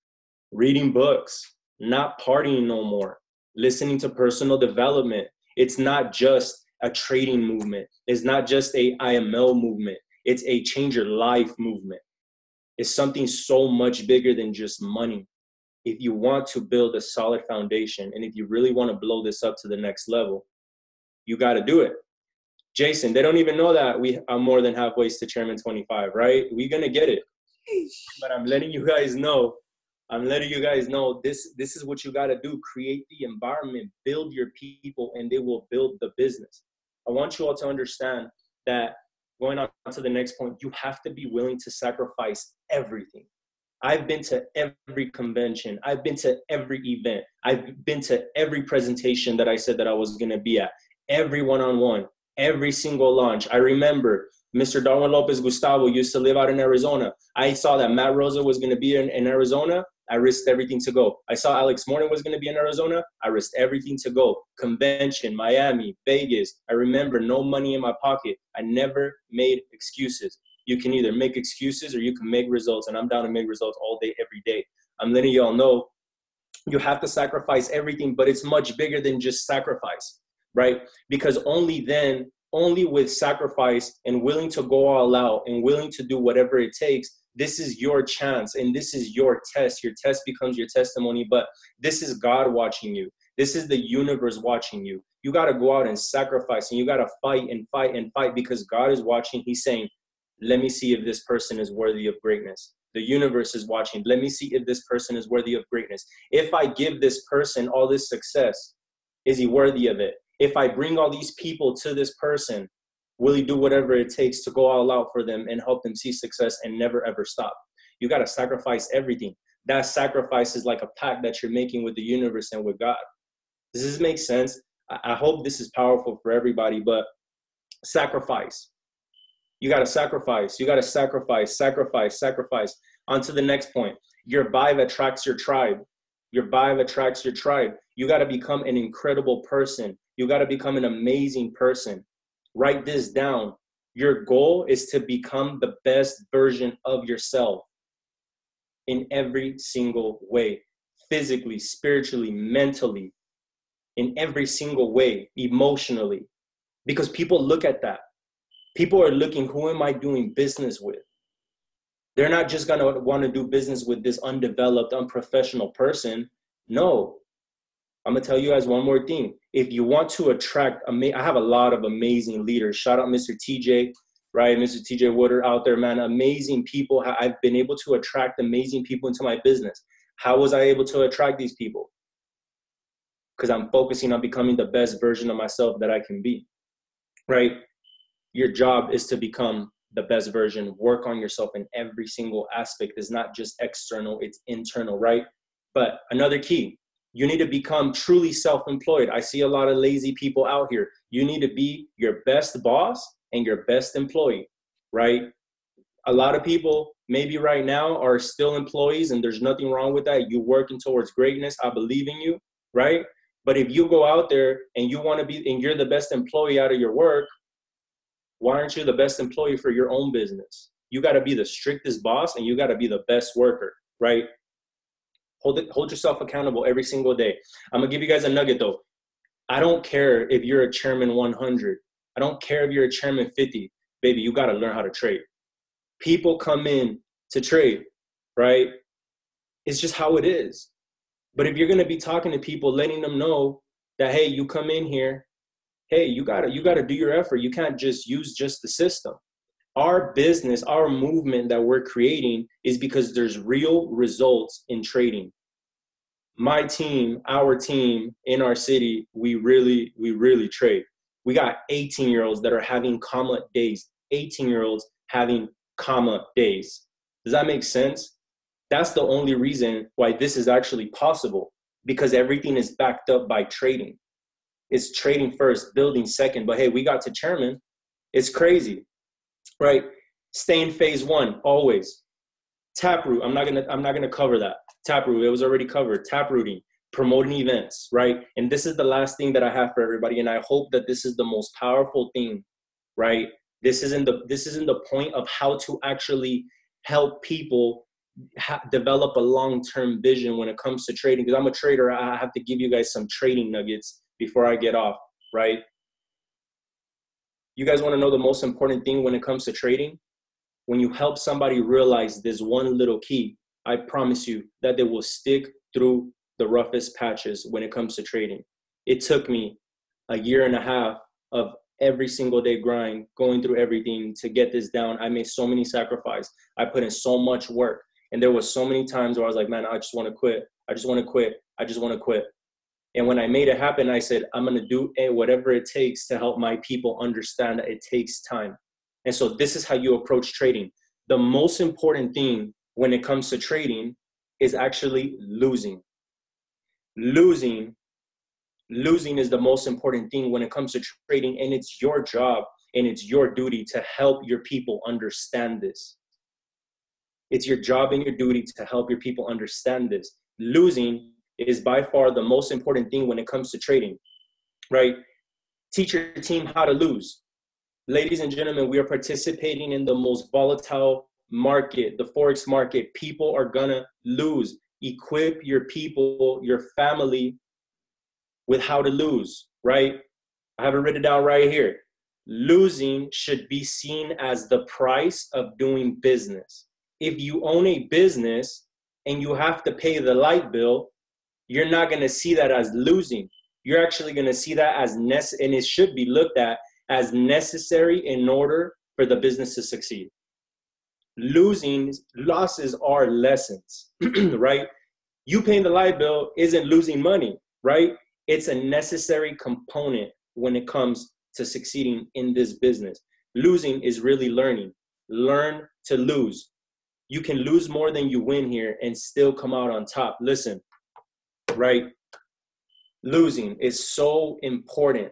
reading books, not partying no more, listening to personal development. It's not just a trading movement. It's not just a IML movement. It's a change your life movement. It's something so much bigger than just money. If you want to build a solid foundation, and if you really want to blow this up to the next level, you got to do it. Jason, they don't even know that we are more than halfway to Chairman 25, right? We're going to get it. But I'm letting you guys know, this is what you got to do. Create the environment, build your people, and they will build the business. I want you all to understand that going on to the next point, you have to be willing to sacrifice everything. I've been to every convention. I've been to every event. I've been to every presentation that I said that I was going to be at, every one-on-one, every single launch. I remember Mr. Darwin Lopez Gustavo used to live out in Arizona. I saw that Matt Rosa was going to be in Arizona. I risked everything to go. I saw Alex Morgan was going to be in Arizona. I risked everything to go. Convention, Miami, Vegas. I remember no money in my pocket. I never made excuses. You can either make excuses or you can make results, and I'm down to make results all day, every day. I'm letting y'all know you have to sacrifice everything, but it's much bigger than just sacrifice, right? Because only with sacrifice and willing to go all out and willing to do whatever it takes, this is your chance and this is your test. Your test becomes your testimony, but this is God watching you. This is the universe watching you. You got to go out and sacrifice, and you got to fight and fight and fight because God is watching. He's saying, let me see if this person is worthy of greatness. The universe is watching. Let me see if this person is worthy of greatness. If I give this person all this success, is he worthy of it? If I bring all these people to this person, will he do whatever it takes to go all out for them and help them see success and never, ever stop? You got to sacrifice everything. That sacrifice is like a pact that you're making with the universe and with God. Does this make sense? I hope this is powerful for everybody, but sacrifice. You got to sacrifice. You got to sacrifice. On to the next point. Your vibe attracts your tribe. Your vibe attracts your tribe. You got to become an incredible person. You got to become an amazing person. Write this down. Your goal is to become the best version of yourself in every single way. Physically, spiritually, mentally, in every single way, emotionally. Because people look at that. People are looking, who am I doing business with? They're not just going to want to do business with this undeveloped, unprofessional person. No. I'm going to tell you guys one more thing. If you want to attract, I have a lot of amazing leaders. Shout out Mr. TJ, right? Mr. TJ Woodard out there, man. Amazing people. I've been able to attract amazing people into my business. How was I able to attract these people? Because I'm focusing on becoming the best version of myself that I can be, right? Your job is to become the best version. Work on yourself in every single aspect. It's not just external, it's internal, right? But another key, you need to become truly self-employed. I see a lot of lazy people out here. You need to be your best boss and your best employee, right? A lot of people maybe right now are still employees, and there's nothing wrong with that. You're working towards greatness. I believe in you, right? But if you go out there and you want to be, and you're the best employee out of your work, why aren't you the best employee for your own business? You got to be the strictest boss, and you got to be the best worker, right? Hold yourself accountable every single day. I'm gonna give you guys a nugget though. I don't care if you're a chairman 100. I don't care if you're a chairman 50. Baby, you got to learn how to trade. People come in to trade, right? It's just how it is. But if you're going to be talking to people, letting them know that, hey, you come in here, hey, you got to do your effort. You can't just use just the system. Our business, our movement that we're creating is because there's real results in trading. My team, our team in our city, we really trade. We got 18-year-olds that are having comma days, 18-year-olds having comma days. Does that make sense? That's the only reason why this is actually possible, because everything is backed up by trading. It's trading first, building second. But hey, we got to chairman. It's crazy, right? Stay in phase one always. Taproot. I'm not gonna cover that. Taproot. It was already covered. Taprooting, promoting events, right? And this is the last thing that I have for everybody. And I hope that this is the most powerful thing, right? This isn't the point of how to actually help people develop a long-term vision when it comes to trading. Because I'm a trader, I have to give you guys some trading nuggets before I get off, right? You guys want to know the most important thing when it comes to trading? When you help somebody realize this one little key, I promise you that they will stick through the roughest patches when it comes to trading. It took me a year and a half of every single day grind, going through everything to get this down. I made so many sacrifices. I put in so much work. And there was so many times where I was like, man, I just want to quit. I just want to quit. I just want to quit. And when I made it happen, I said, I'm going to do whatever it takes to help my people understand that it takes time. And so this is how you approach trading. The most important thing when it comes to trading is actually losing. Losing is the most important thing when it comes to trading, and it's your job and it's your duty to help your people understand this. It's your job and your duty to help your people understand this. Losing is by far the most important thing when it comes to trading, right? Teach your team how to lose. Ladies and gentlemen, we are participating in the most volatile market, the Forex market. People are gonna lose. Equip your people, your family, with how to lose, right? I have it written down right here. Losing should be seen as the price of doing business. If you own a business and you have to pay the light bill, you're not going to see that as losing. You're actually going to see that as and it should be looked at as necessary in order for the business to succeed. Losses are lessons, right? You paying the light bill isn't losing money, right? It's a necessary component when it comes to succeeding in this business. Losing is really learning. Learn to lose. You can lose more than you win here and still come out on top. Listen, right? Losing is so important.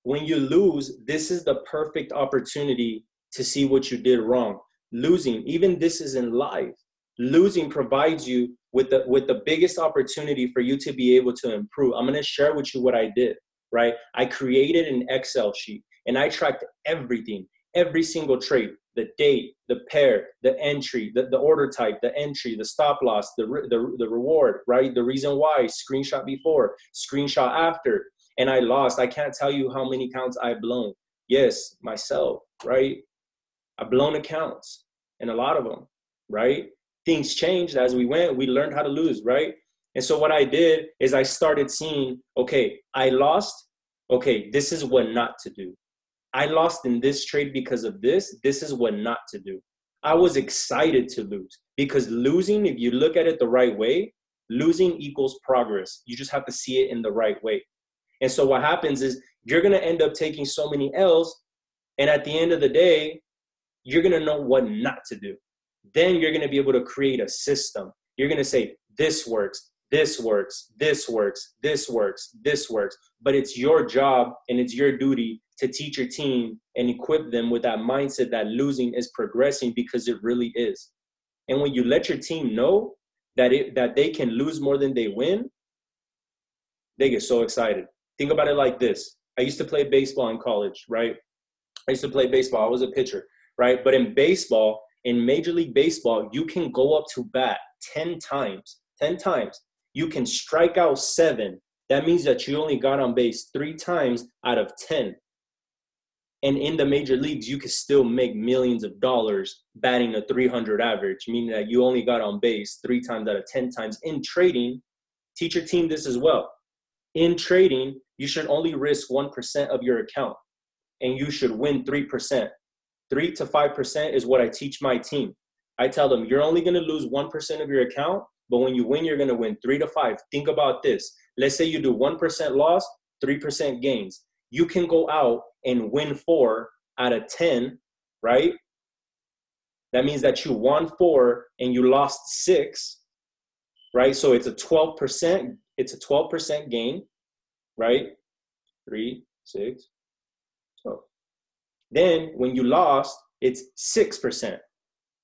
When you lose, this is the perfect opportunity to see what you did wrong. Losing, even this is in life. Losing provides you with the biggest opportunity for you to be able to improve. I'm going to share with you what I did, right? I created an Excel sheet and I tracked everything, every single trade, the date, the pair, the entry, the order type, the entry, the stop loss, the reward, right? The reason why, screenshot before, screenshot after, and I lost. I can't tell you how many accounts I've blown. Yes, myself, right? I've blown accounts and a lot of them, right? Things changed as we went. We learned how to lose, right? And so what I did is I started seeing, okay, I lost. Okay, this is what not to do. I lost in this trade because of this. This is what not to do. I was excited to lose because losing, if you look at it the right way, losing equals progress. You just have to see it in the right way. And so what happens is you're going to end up taking so many L's. And at the end of the day, you're going to know what not to do. Then you're going to be able to create a system. You're going to say, this works, this works, this works, this works, this works. But it's your job and it's your duty to teach your team and equip them with that mindset that losing is progressing, because it really is. And when you let your team know that they can lose more than they win, they get so excited. Think about it like this. I used to play baseball in college, right? I used to play baseball. I was a pitcher, right? But in baseball, in Major League Baseball, you can go up to bat 10 times. 10 times. You can strike out 7. That means that you only got on base 3 times out of 10. And in the major leagues, you can still make millions of dollars batting a 300 average, meaning that you only got on base 3 times out of 10 times. In trading, teach your team this as well. In trading, you should only risk 1% of your account, and you should win 3%. 3 to 5% is what I teach my team. I tell them, you're only going to lose 1% of your account, but when you win, you're going to win 3 to 5. Think about this. Let's say you do 1% loss, 3% gains. You can go out and win 4 out of 10, right? That means that you won 4 and you lost 6, right? So it's a 12%. It's a 12% gain, right? 3, 6, 12. Then when you lost, it's 6%.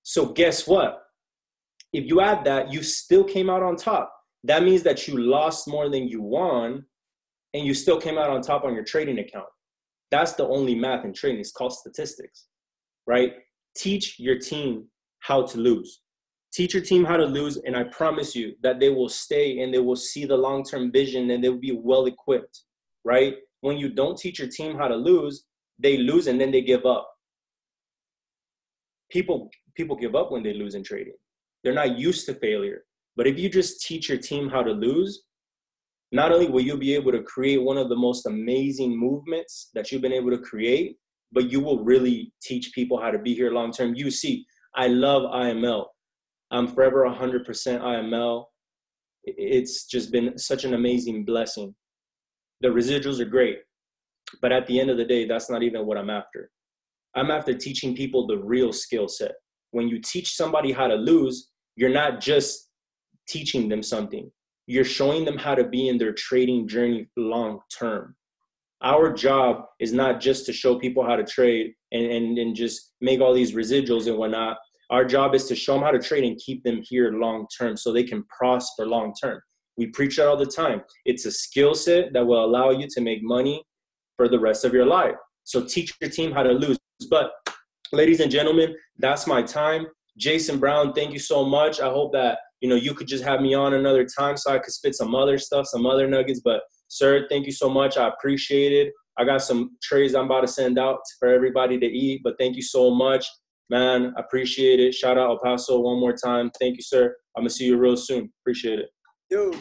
So guess what? If you add that, you still came out on top. That means that you lost more than you won, and you still came out on top on your trading account. That's the only math in trading. It's called statistics, right? Teach your team how to lose. Teach your team how to lose, and I promise you that they will stay and they will see the long-term vision and they will be well-equipped, right? When you don't teach your team how to lose, they lose and then they give up. People give up when they lose in trading. They're not used to failure. But if you just teach your team how to lose, not only will you be able to create one of the most amazing movements that you've been able to create, but you will really teach people how to be here long-term. You see, I love IML. I'm forever 100% IML. It's just been such an amazing blessing. The residuals are great, but at the end of the day, that's not even what I'm after. I'm after teaching people the real skill set. When you teach somebody how to lose, you're not just teaching them something. You're showing them how to be in their trading journey long term. Our job is not just to show people how to trade and just make all these residuals and whatnot. Our job is to show them how to trade and keep them here long term so they can prosper long term. We preach that all the time. It's a skill set that will allow you to make money for the rest of your life. So teach your team how to lose. But ladies and gentlemen, that's my time. Jason Brown, thank you so much. I hope that you could just have me on another time so I could spit some other stuff, some other nuggets. But sir, thank you so much. I appreciate it. I got some trays I'm about to send out for everybody to eat, but thank you so much, man. I appreciate it. Shout out El Paso one more time. Thank you, sir. I'm gonna see you real soon. Appreciate it. Dude,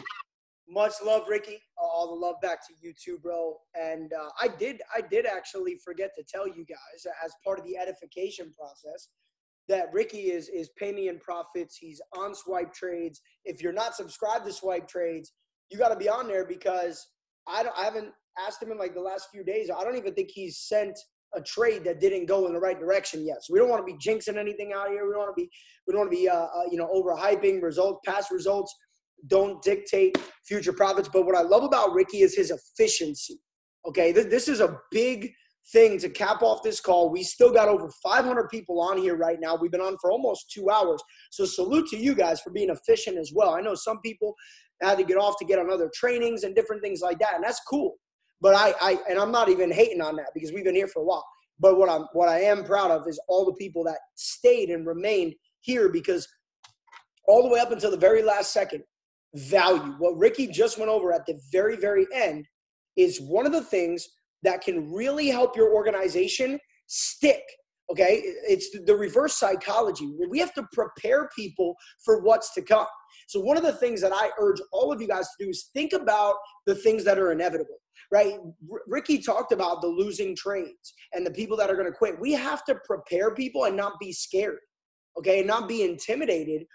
much love, Ricky. All the love back to you too, bro. And I did actually forget to tell you guys, as part of the edification process, that Ricky is Pay Me in Profits. He's on Swipe Trades. If you're not subscribed to Swipe Trades, you got to be on there, because I haven't asked him in like the last few days. I don't even think he's sent a trade that didn't go in the right direction yet. So we don't want to be jinxing anything out here. We don't want to be overhyping results. Past results don't dictate future profits. But what I love about Ricky is his efficiency. Okay, this is a big thing to cap off this call. We still got over 500 people on here right now. We've been on for almost 2 hours. So salute to you guys for being efficient as well. I know some people had to get off to get on other trainings and different things like that, and that's cool. But I'm not even hating on that, because we've been here for a while. But what I am proud of is all the people that stayed and remained here, because all the way up until the very last second, value. What Ricky just went over at the very, very end is one of the things that can really help your organization stick, okay? It's the reverse psychology. We have to prepare people for what's to come. So one of the things that I urge all of you guys to do is think about the things that are inevitable, right? Ricky talked about the losing trades and the people that are going to quit. We have to prepare people and not be scared, okay? And not be intimidated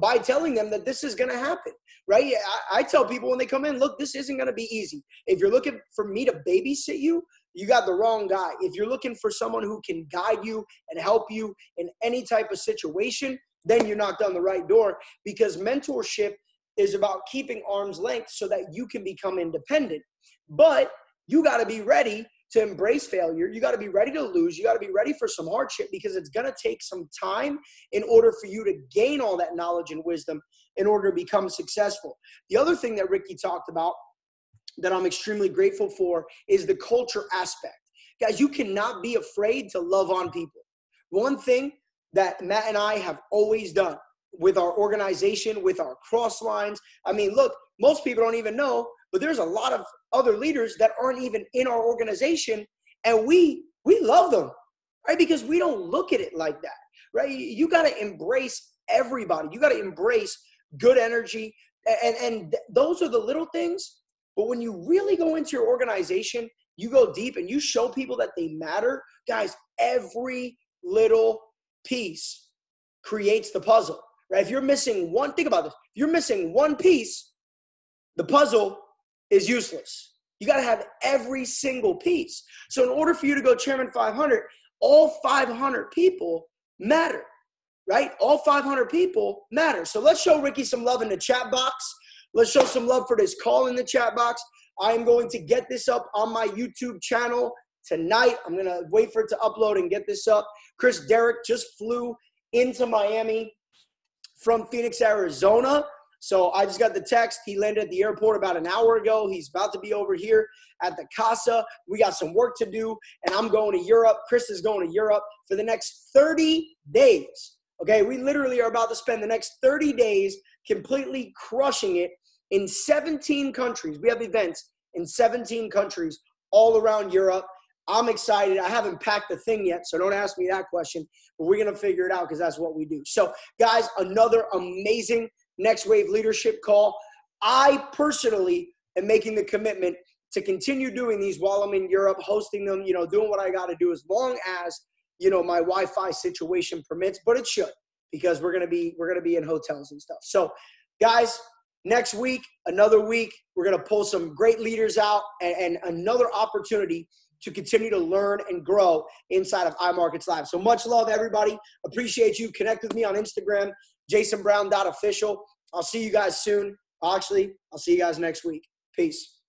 by telling them that this is going to happen, right? I tell people when they come in, look, this isn't going to be easy. If you're looking for me to babysit you, you got the wrong guy. If you're looking for someone who can guide you and help you in any type of situation, then you knocked on the right door, because mentorship is about keeping arm's length so that you can become independent. But you got to be ready to embrace failure. You got to be ready to lose. You got to be ready for some hardship, because it's going to take some time in order for you to gain all that knowledge and wisdom in order to become successful. The other thing that Ricky talked about that I'm extremely grateful for is the culture aspect. Guys, you cannot be afraid to love on people. One thing that Matt and I have always done with our organization, with our cross lines. I mean, look, most people don't even know, but there's a lot of other leaders that aren't even in our organization, and we love them, right? Because we don't look at it like that, right? You got to embrace everybody. You got to embrace good energy, and those are the little things. But when you really go into your organization, you go deep and you show people that they matter. Guys, every little piece creates the puzzle, right? If you're missing one, think about this. If you're missing one piece, the puzzle is useless. You got to have every single piece. So in order for you to go Chairman 500, all 500 people matter, right? All 500 people matter. So let's show Ricky some love in the chat box. Let's show some love for this call in the chat box. I am going to get this up on my YouTube channel tonight. I'm going to wait for it to upload and get this up. Chris Derrick just flew into Miami from Phoenix, Arizona. So I just got the text. He landed at the airport about an hour ago. He's about to be over here at the Casa. We got some work to do, and I'm going to Europe. Chris is going to Europe for the next 30 days. Okay, we literally are about to spend the next 30 days completely crushing it in 17 countries. We have events in 17 countries all around Europe. I'm excited. I haven't packed the thing yet, so don't ask me that question, but we're going to figure it out because that's what we do. So, guys, another amazing Next Wave leadership call. I personally am making the commitment to continue doing these while I'm in Europe, hosting them, doing what I got to do as long as, my Wi-Fi situation permits, but it should, because we're going to be in hotels and stuff. So, guys, next week, another week, we're going to pull some great leaders out and another opportunity to continue to learn and grow inside of iMarkets Live. So much love, everybody. Appreciate you. Connect with me on Instagram, jasonbrown.official. I'll see you guys soon. Actually, I'll see you guys next week. Peace.